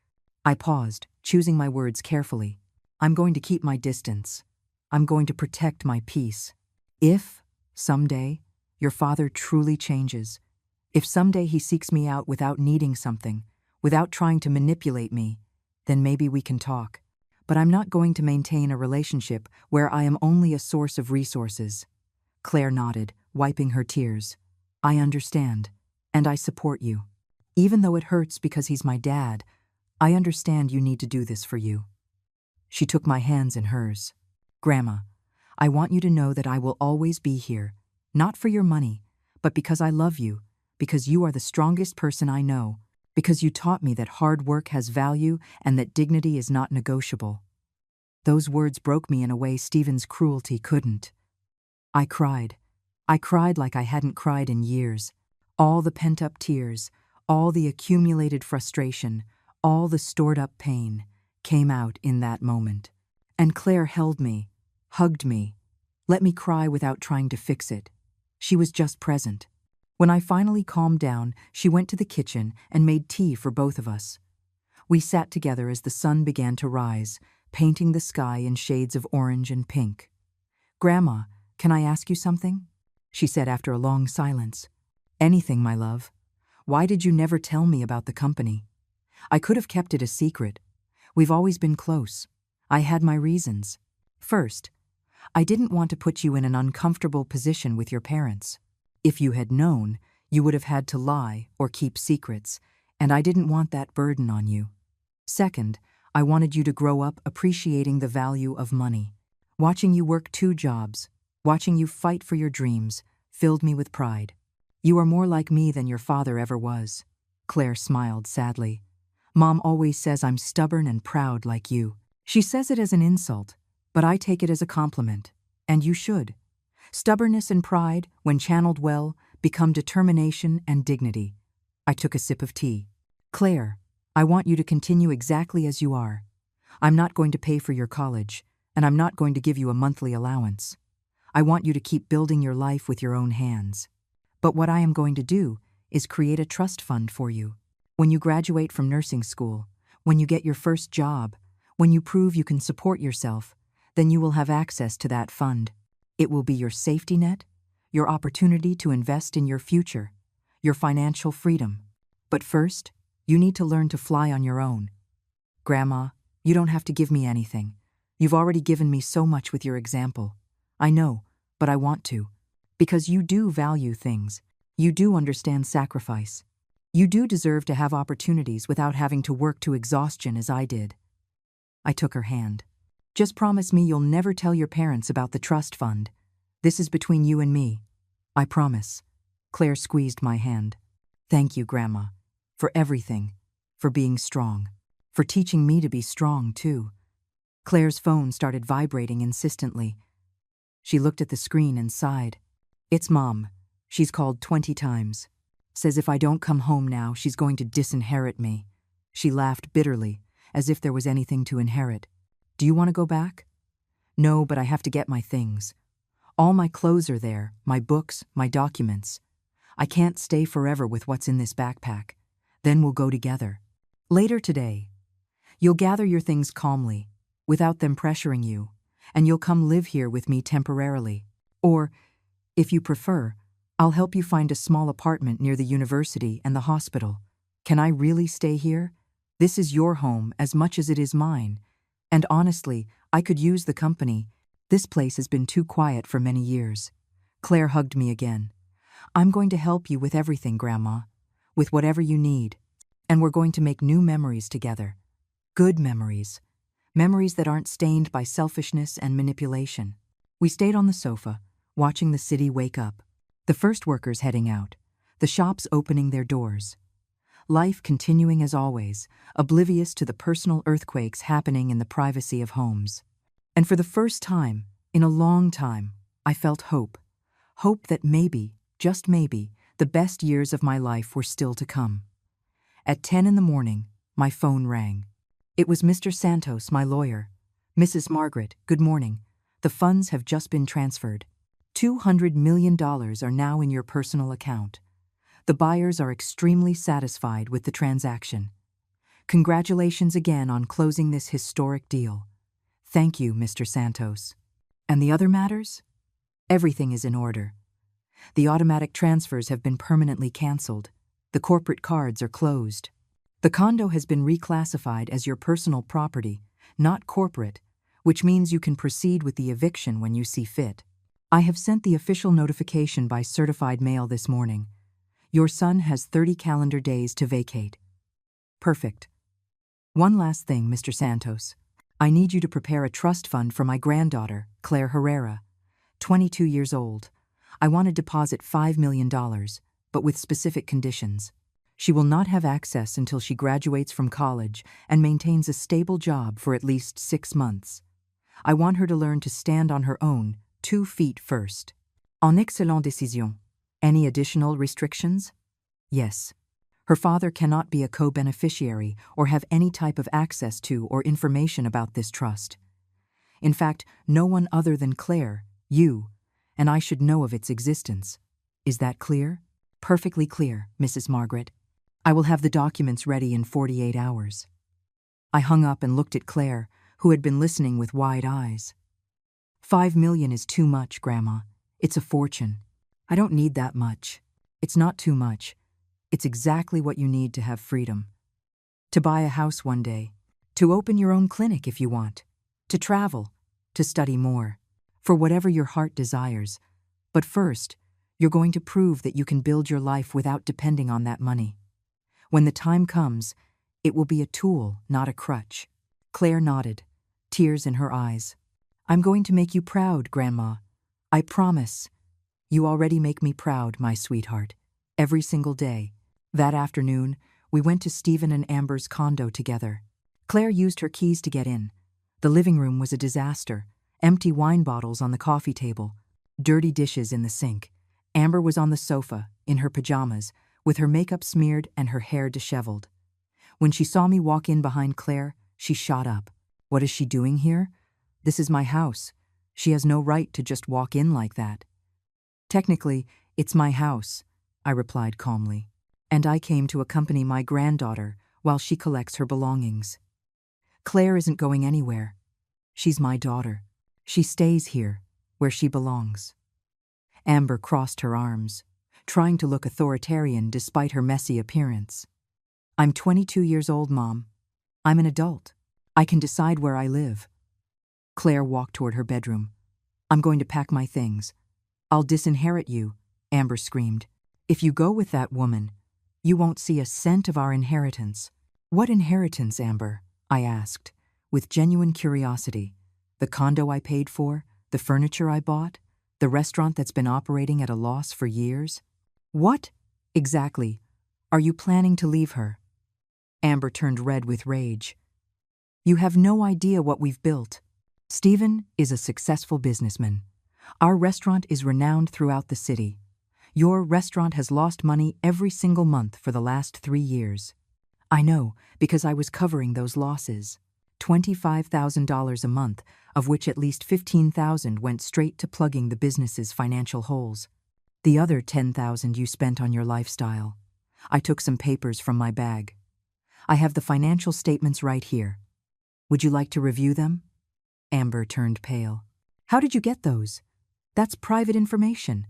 I paused, choosing my words carefully. I'm going to keep my distance. I'm going to protect my peace. If, someday, your father truly changes, If someday he seeks me out without needing something, without trying to manipulate me, then maybe we can talk. But I'm not going to maintain a relationship where I am only a source of resources. Claire nodded, wiping her tears. I understand, and I support you. Even though it hurts because he's my dad, I understand you need to do this for you. She took my hands in hers. Grandma, I want you to know that I will always be here, not for your money, but because I love you, because you are the strongest person I know, because you taught me that hard work has value and that dignity is not negotiable. Those words broke me in a way Stephen's cruelty couldn't. I cried. I cried like I hadn't cried in years. All the pent-up tears, all the accumulated frustration, all the stored-up pain came out in that moment. And Claire held me, hugged me, let me cry without trying to fix it. She was just present. When I finally calmed down, she went to the kitchen and made tea for both of us. We sat together as the sun began to rise, painting the sky in shades of orange and pink. Grandma, can I ask you something? She said after a long silence. Anything, my love. Why did you never tell me about the company? I could have kept it a secret. We've always been close. I had my reasons. First, I didn't want to put you in an uncomfortable position with your parents. If you had known, you would have had to lie or keep secrets, and I didn't want that burden on you. Second, I wanted you to grow up appreciating the value of money. Watching you work 2 jobs, watching you fight for your dreams, filled me with pride. You are more like me than your father ever was. Claire smiled sadly. Mom always says I'm stubborn and proud like you. She says it as an insult, but I take it as a compliment, and you should. Stubbornness and pride, when channeled well, become determination and dignity. I took a sip of tea. Claire, I want you to continue exactly as you are. I'm not going to pay for your college, and I'm not going to give you a monthly allowance. I want you to keep building your life with your own hands. But what I am going to do is create a trust fund for you. When you graduate from nursing school, when you get your first job, when you prove you can support yourself, then you will have access to that fund. It will be your safety net, your opportunity to invest in your future, your financial freedom. But first, you need to learn to fly on your own. Grandma, you don't have to give me anything. You've already given me so much with your example. I know, but I want to. Because you do value things. You do understand sacrifice. You do deserve to have opportunities without having to work to exhaustion as I did. I took her hand. Just promise me you'll never tell your parents about the trust fund. This is between you and me. I promise. Claire squeezed my hand. Thank you, Grandma, for everything, for being strong, for teaching me to be strong, too. Claire's phone started vibrating insistently. She looked at the screen and sighed. It's Mom. She's called 20 times. Says if I don't come home now, she's going to disinherit me. She laughed bitterly, as if there was anything to inherit. Do you want to go back? No, but I have to get my things. All my clothes are there, my books, my documents. I can't stay forever with what's in this backpack. Then we'll go together. Later today, you'll gather your things calmly, without them pressuring you, and you'll come live here with me temporarily. Or, if you prefer, I'll help you find a small apartment near the university and the hospital. Can I really stay here? This is your home as much as it is mine. And honestly, I could use the company. This place has been too quiet for many years. Claire hugged me again. I'm going to help you with everything, Grandma, with whatever you need. And we're going to make new memories together. Good memories. Memories that aren't stained by selfishness and manipulation. We stayed on the sofa, watching the city wake up. The first workers heading out, the shops opening their doors. Life continuing as always, oblivious to the personal earthquakes happening in the privacy of homes. And for the first time, in a long time, I felt hope. Hope that maybe, just maybe, the best years of my life were still to come. At 10 in the morning, my phone rang. It was Mr. Santos, my lawyer. Mrs. Margaret, good morning. The funds have just been transferred. $200 million are now in your personal account. The buyers are extremely satisfied with the transaction. Congratulations again on closing this historic deal. Thank you, Mr. Santos. And the other matters? Everything is in order. The automatic transfers have been permanently cancelled. The corporate cards are closed. The condo has been reclassified as your personal property, not corporate, which means you can proceed with the eviction when you see fit. I have sent the official notification by certified mail this morning. Your son has 30 calendar days to vacate. Perfect. One last thing, Mr. Santos. I need you to prepare a trust fund for my granddaughter, Claire Herrera, 22 years old. I want to deposit $5 million, but with specific conditions. She will not have access until she graduates from college and maintains a stable job for at least 6 months. I want her to learn to stand on her own, 2 feet first. En excellente décision. Any additional restrictions? Yes. Her father cannot be a co-beneficiary or have any type of access to or information about this trust. In fact, no one other than Claire, you, and I should know of its existence. Is that clear? Perfectly clear, Mrs. Margaret. I will have the documents ready in 48 hours. I hung up and looked at Claire, who had been listening with wide eyes. $5 million is too much, Grandma. It's a fortune. I don't need that much. It's not too much. It's exactly what you need to have freedom. To buy a house one day. To open your own clinic if you want. To travel. To study more. For whatever your heart desires. But first, you're going to prove that you can build your life without depending on that money. When the time comes, it will be a tool, not a crutch. Claire nodded, tears in her eyes. I'm going to make you proud, Grandma. I promise. You already make me proud, my sweetheart. Every single day. That afternoon, we went to Stephen and Amber's condo together. Claire used her keys to get in. The living room was a disaster. Empty wine bottles on the coffee table. Dirty dishes in the sink. Amber was on the sofa, in her pajamas, with her makeup smeared and her hair disheveled. When she saw me walk in behind Claire, she shot up. What is she doing here? This is my house. She has no right to just walk in like that. Technically, it's my house, I replied calmly, and I came to accompany my granddaughter while she collects her belongings. Claire isn't going anywhere. She's my daughter. She stays here, where she belongs. Amber crossed her arms, trying to look authoritarian despite her messy appearance. I'm 22 years old, Mom. I'm an adult. I can decide where I live. Claire walked toward her bedroom. I'm going to pack my things. I'll disinherit you, Amber screamed. If you go with that woman, you won't see a cent of our inheritance. What inheritance, Amber? I asked, with genuine curiosity. The condo I paid for? The furniture I bought? The restaurant that's been operating at a loss for years? What, exactly, are you planning to leave her? Amber turned red with rage. You have no idea what we've built. Stephen is a successful businessman. Our restaurant is renowned throughout the city. Your restaurant has lost money every single month for the last 3 years. I know, because I was covering those losses. $25,000 a month, of which at least $15,000 went straight to plugging the business's financial holes. The other $10,000 you spent on your lifestyle. I took some papers from my bag. I have the financial statements right here. Would you like to review them? Amber turned pale. How did you get those? That's private information.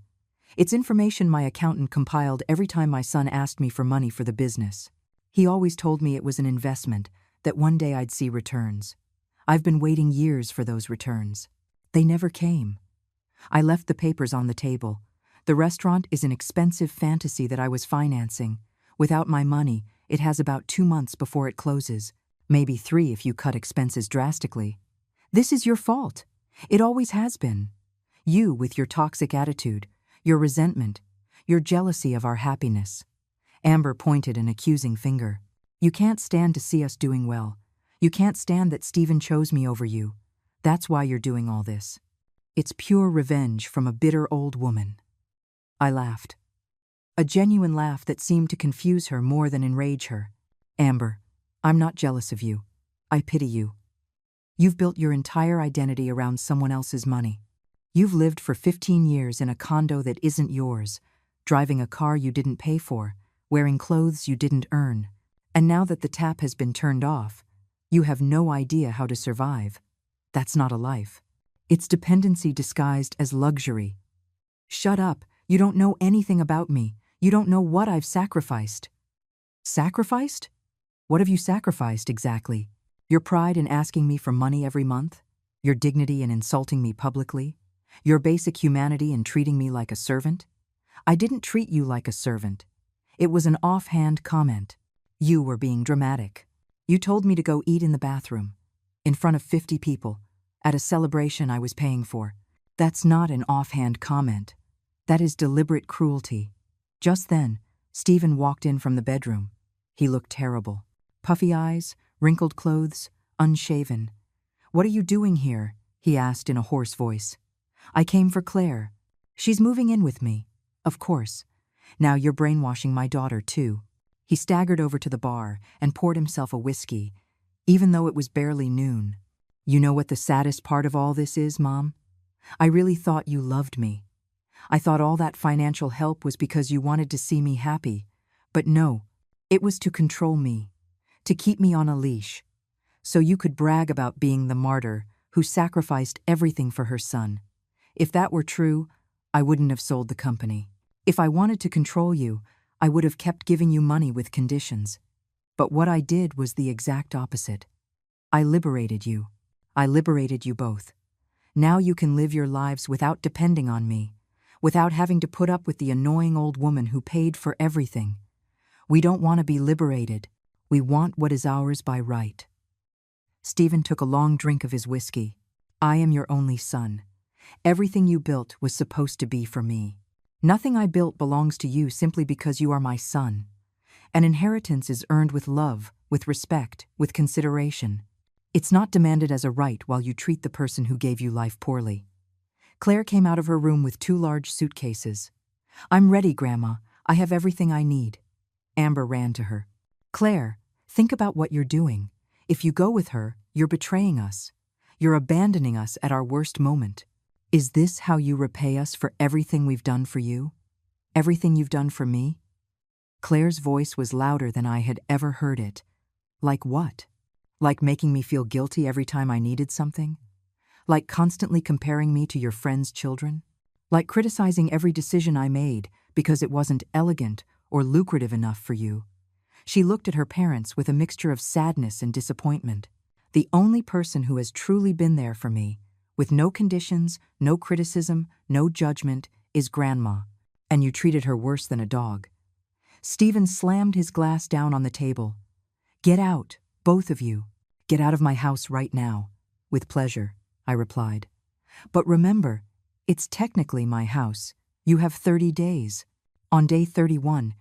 It's information my accountant compiled every time my son asked me for money for the business. He always told me it was an investment, that one day I'd see returns. I've been waiting years for those returns. They never came. I left the papers on the table. The restaurant is an expensive fantasy that I was financing. Without my money, it has about 2 months before it closes. Maybe 3 if you cut expenses drastically. This is your fault. It always has been. You with your toxic attitude, your resentment, your jealousy of our happiness. Amber pointed an accusing finger. You can't stand to see us doing well. You can't stand that Stephen chose me over you. That's why you're doing all this. It's pure revenge from a bitter old woman. I laughed. A genuine laugh that seemed to confuse her more than enrage her. Amber, I'm not jealous of you. I pity you. You've built your entire identity around someone else's money. You've lived for 15 years in a condo that isn't yours, driving a car you didn't pay for, wearing clothes you didn't earn. And now that the tap has been turned off, you have no idea how to survive. That's not a life. It's dependency disguised as luxury. Shut up You don't know anything about me. You don't know what I've sacrificed." "Sacrificed? What have you sacrificed exactly? Your pride in asking me for money every month? Your dignity in insulting me publicly? Your basic humanity in treating me like a servant?" "I didn't treat you like a servant. It was an offhand comment. You were being dramatic. You told me to go eat in the bathroom, in front of 50 people, at a celebration I was paying for. That's not an offhand comment. That is deliberate cruelty." Just then, Stephen walked in from the bedroom. He looked terrible. Puffy eyes, wrinkled clothes, unshaven. "What are you doing here?" he asked in a hoarse voice. "I came for Claire. She's moving in with me." "Of course. Now you're brainwashing my daughter, too." He staggered over to the bar and poured himself a whiskey, even though it was barely noon. "You know what the saddest part of all this is, Mom? I really thought you loved me. I thought all that financial help was because you wanted to see me happy. But no, it was to control me, to keep me on a leash, so you could brag about being the martyr who sacrificed everything for her son. If that were true, I wouldn't have sold the company. If I wanted to control you, I would have kept giving you money with conditions. But what I did was the exact opposite. I liberated you. I liberated you both. Now you can live your lives without depending on me, without having to put up with the annoying old woman who paid for everything. We don't want to be liberated. We want what is ours by right." Stephen took a long drink of his whiskey. "I am your only son. Everything you built was supposed to be for me. Nothing I built belongs to you simply because you are my son. An inheritance is earned with love, with respect, with consideration. It's not demanded as a right while you treat the person who gave you life poorly." Claire came out of her room with 2 large suitcases. "I'm ready, Grandma. I have everything I need." Amber ran to her. "Claire, think about what you're doing. If you go with her, you're betraying us. You're abandoning us at our worst moment. Is this how you repay us for everything we've done for you? Everything you've done for me?" Claire's voice was louder than I had ever heard it. "Like what? Like making me feel guilty every time I needed something? Like constantly comparing me to your friends' children? Like criticizing every decision I made because it wasn't elegant or lucrative enough for you?" She looked at her parents with a mixture of sadness and disappointment. "The only person who has truly been there for me, with no conditions, no criticism, no judgment, is Grandma, and you treated her worse than a dog." Stephen slammed his glass down on the table. "Get out, both of you. Get out of my house right now." "With pleasure," I replied. "But remember, it's technically my house. You have 30 days. On day 31,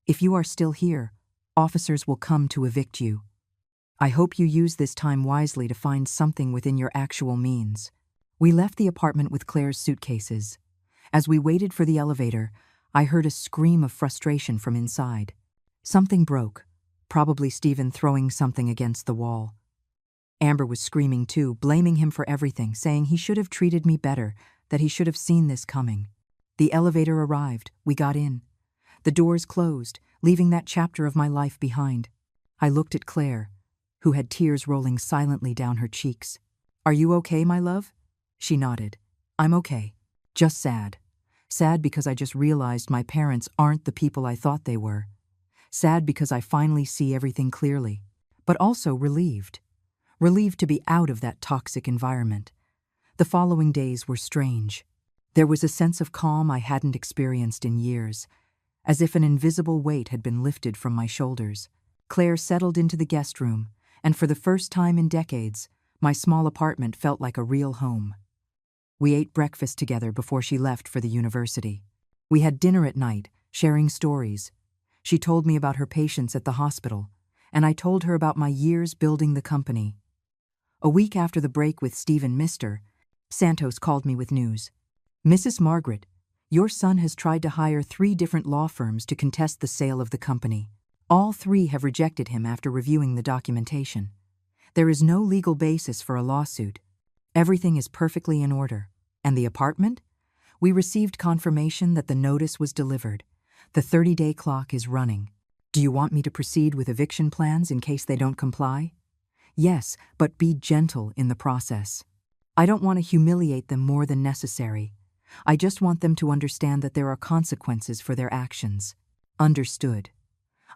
if you are still here, officers will come to evict you. I hope you use this time wisely to find something within your actual means." We left the apartment with Claire's suitcases. As we waited for the elevator, I heard a scream of frustration from inside. Something broke, probably Stephen throwing something against the wall. Amber was screaming too, blaming him for everything, saying he should have treated me better, that he should have seen this coming. The elevator arrived. We got in. The doors closed, leaving that chapter of my life behind. I looked at Claire, who had tears rolling silently down her cheeks. "Are you okay, my love?" She nodded. "I'm okay. Just sad. Sad because I just realized my parents aren't the people I thought they were. Sad because I finally see everything clearly. But also relieved. Relieved to be out of that toxic environment." The following days were strange. There was a sense of calm I hadn't experienced in years, as if an invisible weight had been lifted from my shoulders. Claire settled into the guest room, and for the first time in decades, my small apartment felt like a real home. We ate breakfast together before she left for the university. We had dinner at night, sharing stories. She told me about her patients at the hospital, and I told her about my years building the company. A week after the break with Stephen Mr. Santos called me with news. "Mrs. Margaret, your son has tried to hire 3 different law firms to contest the sale of the company. All 3 have rejected him after reviewing the documentation. There is no legal basis for a lawsuit. Everything is perfectly in order. And the apartment? We received confirmation that the notice was delivered. The 30-day clock is running. Do you want me to proceed with eviction plans in case they don't comply?" "Yes, but be gentle in the process. I don't want to humiliate them more than necessary. I just want them to understand that there are consequences for their actions. Understood.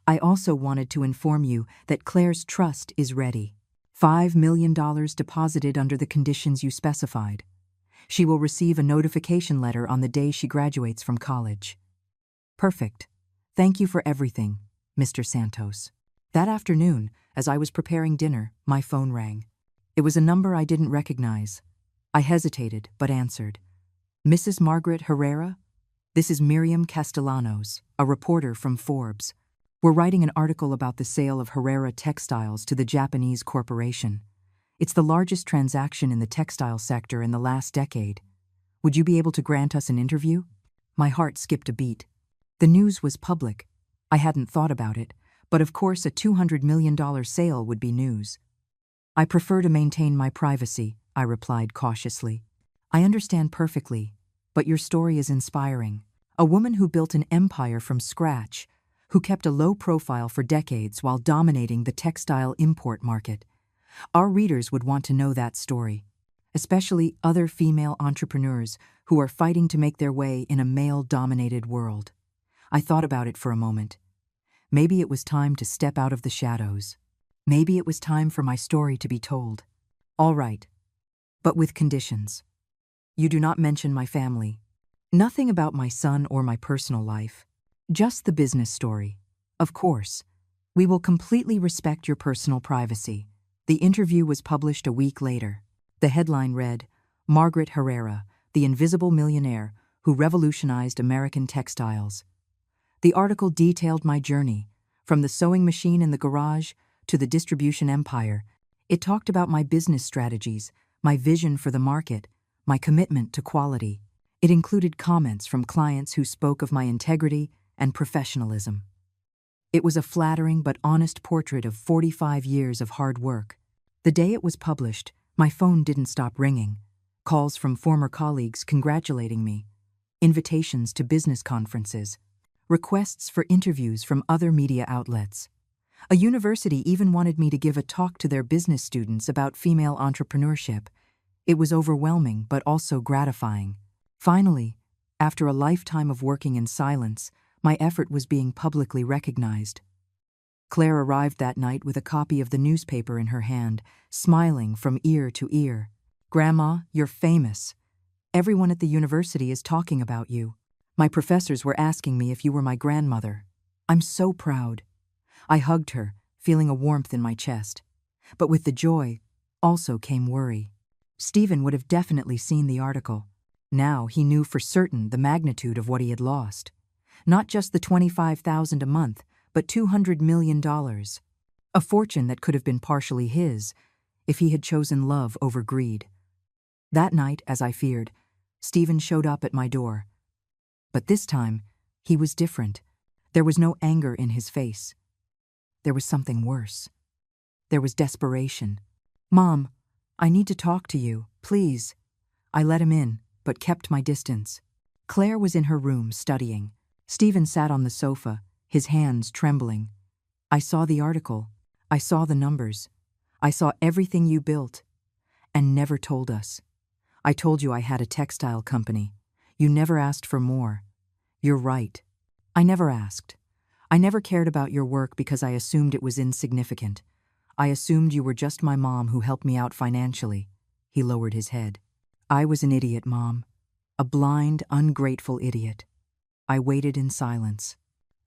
I also wanted to inform you that Claire's trust is ready. $5 million deposited under the conditions you specified. She will receive a notification letter on the day she graduates from college. Perfect. Thank you for everything, Mr. Santos. That afternoon, as I was preparing dinner, my phone rang. It was a number I didn't recognize. I hesitated, but answered. Mrs. Margaret Herrera? This is Miriam Castellanos, a reporter from Forbes. We're writing an article about the sale of Herrera Textiles to the Japanese corporation. It's the largest transaction in the textile sector in the last decade. Would you be able to grant us an interview? My heart skipped a beat. The news was public. I hadn't thought about it, but of course a $200 million sale would be news. I prefer to maintain my privacy, I replied cautiously. I understand perfectly, but your story is inspiring. A woman who built an empire from scratch, who kept a low profile for decades while dominating the textile import market. Our readers would want to know that story, especially other female entrepreneurs who are fighting to make their way in a male-dominated world. I thought about it for a moment. Maybe it was time to step out of the shadows. Maybe it was time for my story to be told. All right, but with conditions. You do not mention my family. Nothing about my son or my personal life. Just the business story. Of course. We will completely respect your personal privacy. The interview was published a week later. The headline read, Margaret Herrera, the invisible millionaire who revolutionized American textiles. The article detailed my journey, from the sewing machine in the garage to the distribution empire. It talked about my business strategies, my vision for the market, my commitment to quality. It included comments from clients who spoke of my integrity and professionalism. It was a flattering but honest portrait of 45 years of hard work. The day it was published, my phone didn't stop ringing. Calls from former colleagues congratulating me. Invitations to business conferences. Requests for interviews from other media outlets. A university even wanted me to give a talk to their business students about female entrepreneurship. It was overwhelming but also gratifying. Finally, after a lifetime of working in silence, my effort was being publicly recognized. Claire arrived that night with a copy of the newspaper in her hand, smiling from ear to ear. Grandma, you're famous. Everyone at the university is talking about you. My professors were asking me if you were my grandmother. I'm so proud. I hugged her, feeling a warmth in my chest. But with the joy, also came worry. Stephen would have definitely seen the article. Now he knew for certain the magnitude of what he had lost. Not just the $25,000 a month, but $200 million. A fortune that could have been partially his, if he had chosen love over greed. That night, as I feared, Stephen showed up at my door. But this time, he was different. There was no anger in his face. There was something worse. There was desperation. Mom, I need to talk to you, please. I let him in, but kept my distance. Claire was in her room studying. Stephen sat on the sofa, his hands trembling. I saw the article. I saw the numbers. I saw everything you built. And never told us. I told you I had a textile company. You never asked for more. You're right. I never asked. I never cared about your work because I assumed it was insignificant. I assumed you were just my mom who helped me out financially. He lowered his head. I was an idiot, Mom. A blind, ungrateful idiot. I waited in silence.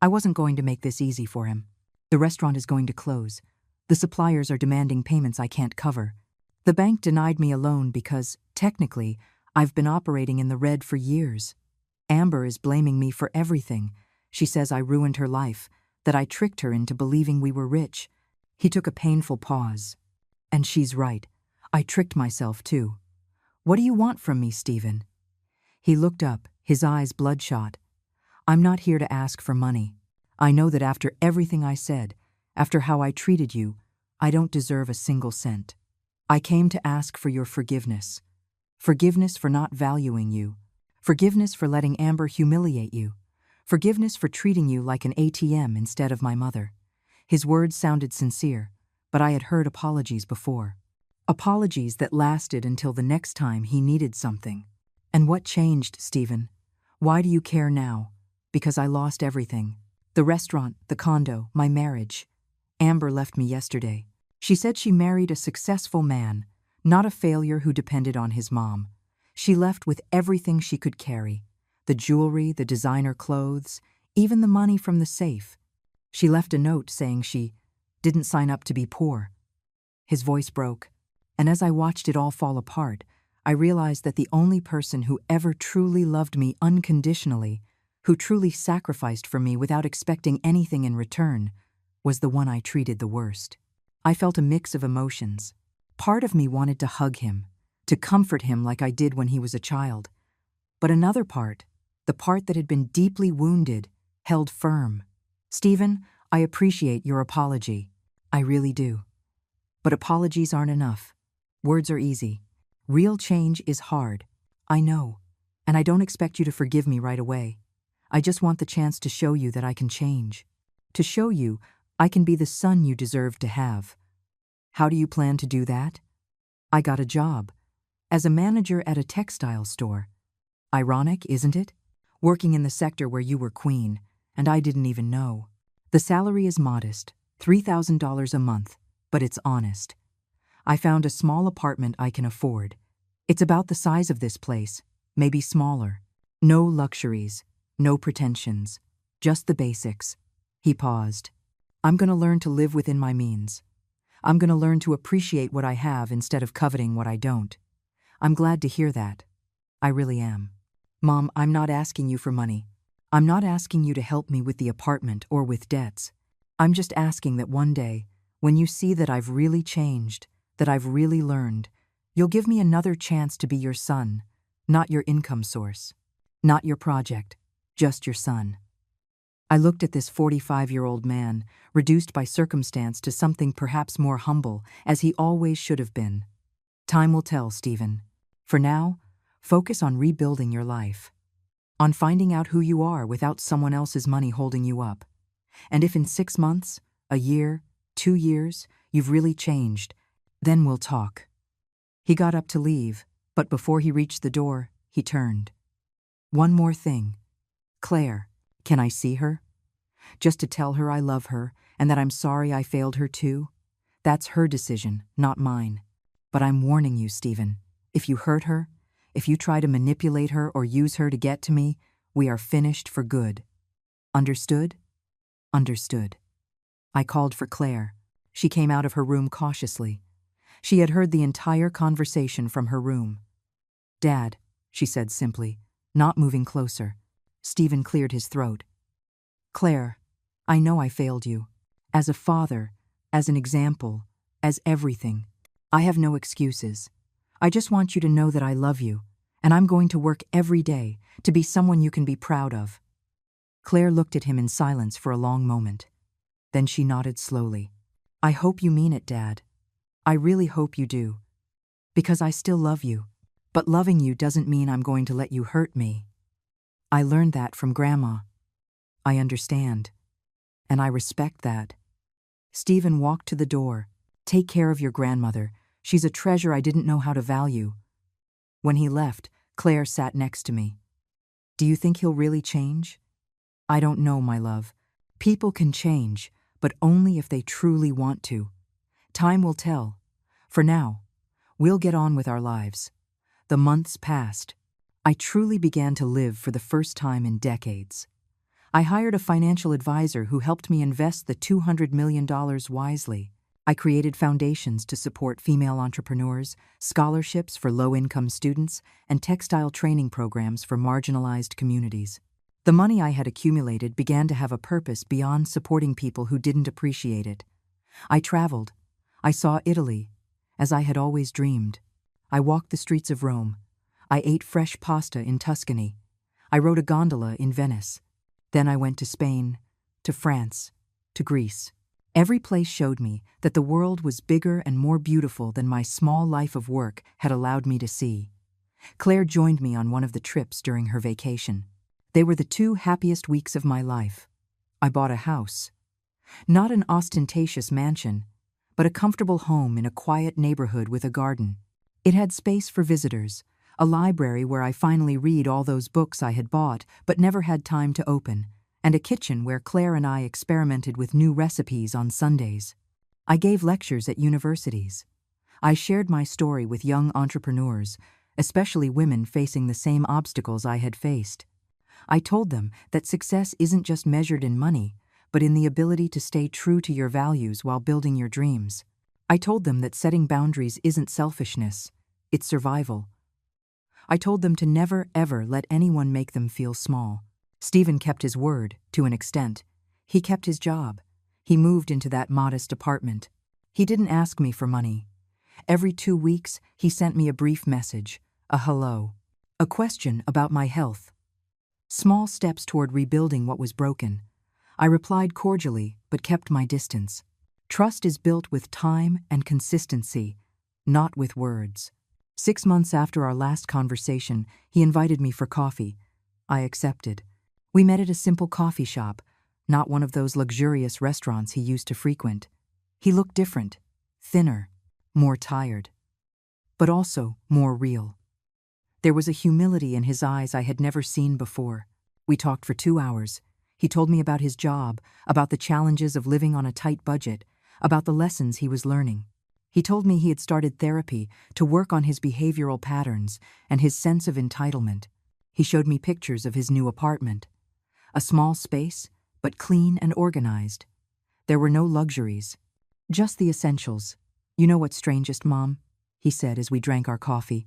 I wasn't going to make this easy for him. The restaurant is going to close. The suppliers are demanding payments I can't cover. The bank denied me a loan because, technically, I've been operating in the red for years. Amber is blaming me for everything. She says I ruined her life, that I tricked her into believing we were rich. He took a painful pause. And she's right. I tricked myself, too. What do you want from me, Stephen? He looked up, his eyes bloodshot. I'm not here to ask for money. I know that after everything I said, after how I treated you, I don't deserve a single cent. I came to ask for your forgiveness. Forgiveness for not valuing you. Forgiveness for letting Amber humiliate you. Forgiveness for treating you like an ATM instead of my mother. His words sounded sincere, but I had heard apologies before. Apologies that lasted until the next time he needed something. And what changed, Stephen? Why do you care now? Because I lost everything. The restaurant, the condo, my marriage. Amber left me yesterday. She said she married a successful man, not a failure who depended on his mom. She left with everything she could carry. The jewelry, the designer clothes, even the money from the safe. She left a note saying she didn't sign up to be poor. His voice broke, and as I watched it all fall apart, I realized that the only person who ever truly loved me unconditionally, who truly sacrificed for me without expecting anything in return, was the one I treated the worst. I felt a mix of emotions. Part of me wanted to hug him, to comfort him like I did when he was a child. But another part, the part that had been deeply wounded, held firm. Stephen, I appreciate your apology. I really do. But apologies aren't enough. Words are easy. Real change is hard. I know. And I don't expect you to forgive me right away. I just want the chance to show you that I can change. To show you I can be the son you deserve to have. How do you plan to do that? I got a job. As a manager at a textile store. Ironic, isn't it? Working in the sector where you were queen, and I didn't even know. The salary is modest, $3,000 a month, but it's honest. I found a small apartment I can afford. It's about the size of this place, maybe smaller. No luxuries, no pretensions, just the basics. He paused. I'm going to learn to live within my means. I'm going to learn to appreciate what I have instead of coveting what I don't. I'm glad to hear that. I really am. Mom, I'm not asking you for money. I'm not asking you to help me with the apartment or with debts. I'm just asking that one day, when you see that I've really changed, that I've really learned, you'll give me another chance to be your son, not your income source, not your project, just your son. I looked at this 45-year-old man, reduced by circumstance to something perhaps more humble, as he always should have been. Time will tell, Stephen. For now, focus on rebuilding your life, on finding out who you are without someone else's money holding you up. And if in 6 months, a year, 2 years, you've really changed, then we'll talk. He got up to leave, but before he reached the door, he turned. One more thing. Claire, can I see her? Just to tell her I love her and that I'm sorry I failed her too? That's her decision, not mine. But I'm warning you, Stephen. If you hurt her, if you try to manipulate her or use her to get to me, we are finished for good. Understood? Understood. I called for Claire. She came out of her room cautiously. She had heard the entire conversation from her room. Dad, she said simply, not moving closer. Stephen cleared his throat. Claire, I know I failed you. As a father, as an example, as everything. I have no excuses. I just want you to know that I love you, and I'm going to work every day to be someone you can be proud of. Claire looked at him in silence for a long moment. Then she nodded slowly. I hope you mean it, Dad. I really hope you do. Because I still love you. But loving you doesn't mean I'm going to let you hurt me. I learned that from Grandma. I understand. And I respect that. Stephen walked to the door. Take care of your grandmother. She's a treasure I didn't know how to value. When he left, Claire sat next to me. Do you think he'll really change? I don't know, my love. People can change, but only if they truly want to. Time will tell. For now, we'll get on with our lives. The months passed. I truly began to live for the first time in decades. I hired a financial advisor who helped me invest the $200 million wisely. I created foundations to support female entrepreneurs, scholarships for low-income students, and textile training programs for marginalized communities. The money I had accumulated began to have a purpose beyond supporting people who didn't appreciate it. I traveled. I saw Italy, as I had always dreamed. I walked the streets of Rome. I ate fresh pasta in Tuscany. I rode a gondola in Venice. Then I went to Spain, to France, to Greece. Every place showed me that the world was bigger and more beautiful than my small life of work had allowed me to see. Claire joined me on one of the trips during her vacation. They were the 2 happiest weeks of my life. I bought a house. Not an ostentatious mansion, but a comfortable home in a quiet neighborhood with a garden. It had space for visitors, a library where I finally read all those books I had bought but never had time to open, and a kitchen where Claire and I experimented with new recipes on Sundays. I gave lectures at universities. I shared my story with young entrepreneurs, especially women facing the same obstacles I had faced. I told them that success isn't just measured in money, but in the ability to stay true to your values while building your dreams. I told them that setting boundaries isn't selfishness, it's survival. I told them to never, ever let anyone make them feel small. Stephen kept his word, to an extent. He kept his job. He moved into that modest apartment. He didn't ask me for money. Every 2 weeks, he sent me a brief message, a hello, a question about my health. Small steps toward rebuilding what was broken. I replied cordially, but kept my distance. Trust is built with time and consistency, not with words. 6 months after our last conversation, he invited me for coffee. I accepted. We met at a simple coffee shop, not one of those luxurious restaurants he used to frequent. He looked different, thinner, more tired, but also more real. There was a humility in his eyes I had never seen before. We talked for 2 hours. He told me about his job, about the challenges of living on a tight budget, about the lessons he was learning. He told me he had started therapy to work on his behavioral patterns and his sense of entitlement. He showed me pictures of his new apartment. A small space, but clean and organized. There were no luxuries, just the essentials. "You know what's strangest, Mom?" he said as we drank our coffee.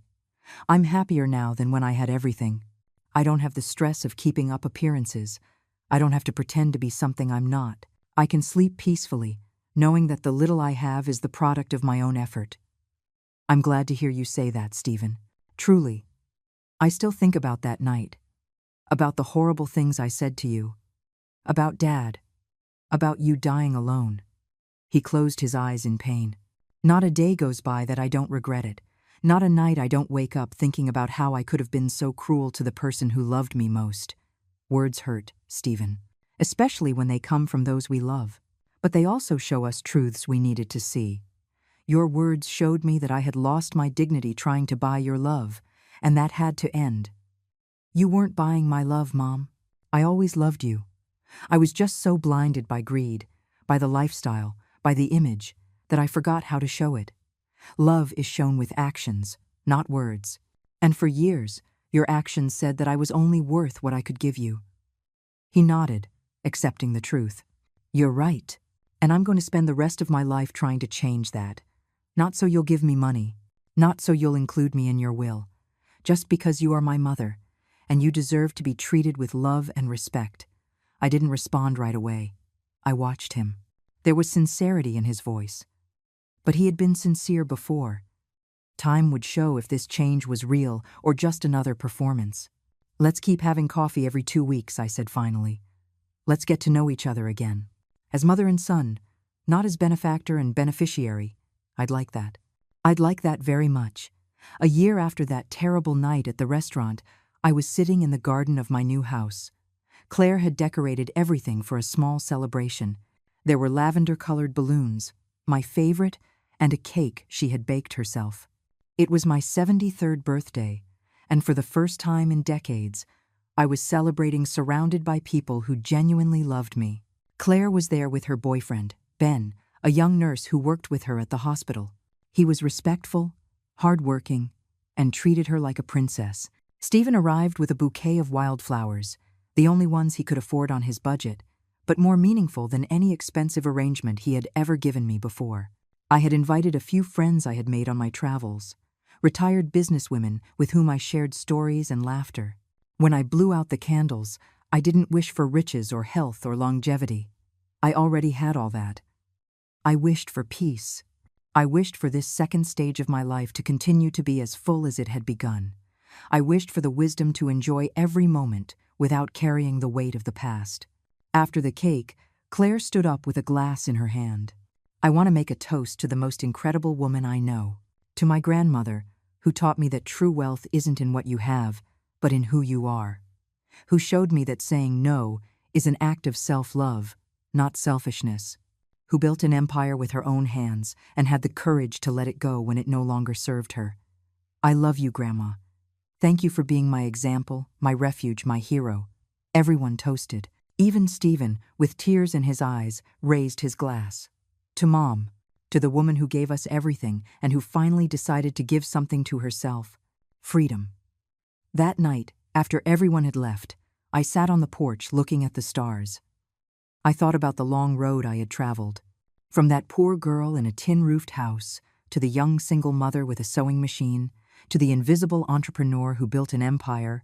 "I'm happier now than when I had everything. I don't have the stress of keeping up appearances. I don't have to pretend to be something I'm not. I can sleep peacefully, knowing that the little I have is the product of my own effort." I'm glad to hear you say that, Stephen. Truly. I still think about that night, about the horrible things I said to you, about Dad, about you dying alone. He closed his eyes in pain. Not a day goes by that I don't regret it. Not a night I don't wake up thinking about how I could have been so cruel to the person who loved me most. Words hurt, Stephen, especially when they come from those we love. But they also show us truths we needed to see. Your words showed me that I had lost my dignity trying to buy your love, and that had to end. You weren't buying my love, Mom. I always loved you. I was just so blinded by greed, by the lifestyle, by the image, that I forgot how to show it. Love is shown with actions, not words. And for years, your actions said that I was only worth what I could give you. He nodded, accepting the truth. You're right, and I'm going to spend the rest of my life trying to change that. Not so you'll give me money, not so you'll include me in your will, just because you are my mother, and you deserve to be treated with love and respect. I didn't respond right away. I watched him. There was sincerity in his voice. But he had been sincere before. Time would show if this change was real or just another performance. Let's keep having coffee every 2 weeks, I said finally. Let's get to know each other again. As mother and son, not as benefactor and beneficiary. I'd like that. I'd like that very much. A year after that terrible night at the restaurant, I was sitting in the garden of my new house. Claire had decorated everything for a small celebration. There were lavender-colored balloons, my favorite, and a cake she had baked herself. It was my 73rd birthday, and for the first time in decades, I was celebrating surrounded by people who genuinely loved me. Claire was there with her boyfriend, Ben, a young nurse who worked with her at the hospital. He was respectful, hardworking, and treated her like a princess. Stephen arrived with a bouquet of wildflowers, the only ones he could afford on his budget, but more meaningful than any expensive arrangement he had ever given me before. I had invited a few friends I had made on my travels, retired businesswomen with whom I shared stories and laughter. When I blew out the candles, I didn't wish for riches or health or longevity. I already had all that. I wished for peace. I wished for this second stage of my life to continue to be as full as it had begun. I wished for the wisdom to enjoy every moment without carrying the weight of the past. After the cake, Claire stood up with a glass in her hand. I want to make a toast to the most incredible woman I know, to my grandmother, who taught me that true wealth isn't in what you have, but in who you are, who showed me that saying no is an act of self-love, not selfishness, who built an empire with her own hands and had the courage to let it go when it no longer served her. I love you, Grandma, Thank you for being my example, my refuge, my hero. Everyone toasted. Even Stephen, with tears in his eyes, raised his glass. To Mom, to the woman who gave us everything and who finally decided to give something to herself. Freedom. That night, after everyone had left, I sat on the porch looking at the stars. I thought about the long road I had traveled. From that poor girl in a tin-roofed house, to the young single mother with a sewing machine, to the invisible entrepreneur who built an empire,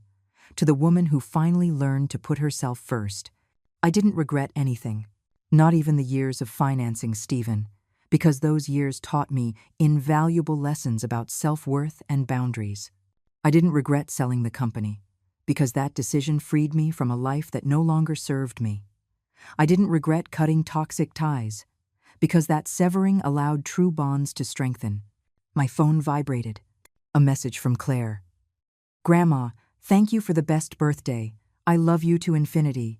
to the woman who finally learned to put herself first. I didn't regret anything, not even the years of financing Stephen, because those years taught me invaluable lessons about self-worth and boundaries. I didn't regret selling the company, because that decision freed me from a life that no longer served me. I didn't regret cutting toxic ties, because that severing allowed true bonds to strengthen. My phone vibrated. A message from Claire. Grandma, thank you for the best birthday. I love you to infinity.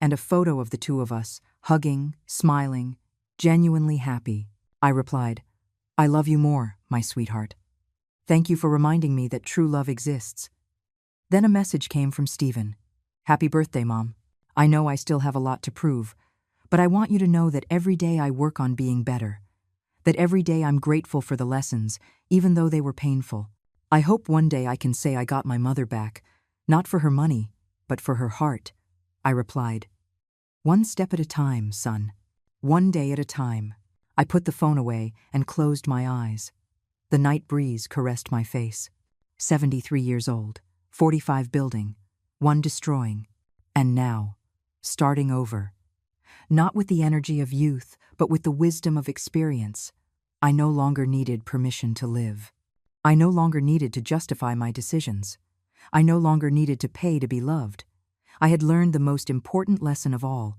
And a photo of the two of us, hugging, smiling, genuinely happy. I replied, I love you more, my sweetheart. Thank you for reminding me that true love exists. Then a message came from Stephen. Happy birthday, Mom. I know I still have a lot to prove, but I want you to know that every day I work on being better. That every day I'm grateful for the lessons, even though they were painful. I hope one day I can say I got my mother back, not for her money, but for her heart. I replied, one step at a time, son. One day at a time. I put the phone away and closed my eyes. The night breeze caressed my face. 73 years old, 45 building, 1 destroying, and now, starting over. Not with the energy of youth, but with the wisdom of experience. I no longer needed permission to live. I no longer needed to justify my decisions. I no longer needed to pay to be loved. I had learned the most important lesson of all,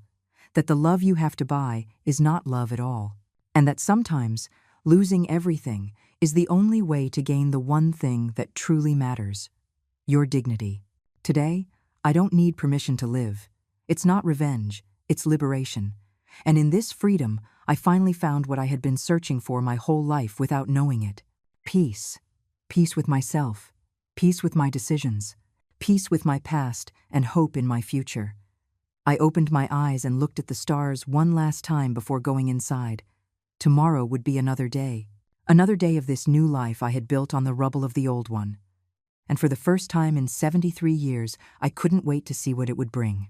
that the love you have to buy is not love at all, and that sometimes losing everything is the only way to gain the one thing that truly matters, your dignity. Today, I don't need permission to live. It's not revenge, it's liberation. And in this freedom, I finally found what I had been searching for my whole life without knowing it. Peace. Peace with myself. Peace with my decisions. Peace with my past and hope in my future. I opened my eyes and looked at the stars one last time before going inside. Tomorrow would be another day of this new life I had built on the rubble of the old one. And for the first time in 73 years, I couldn't wait to see what it would bring.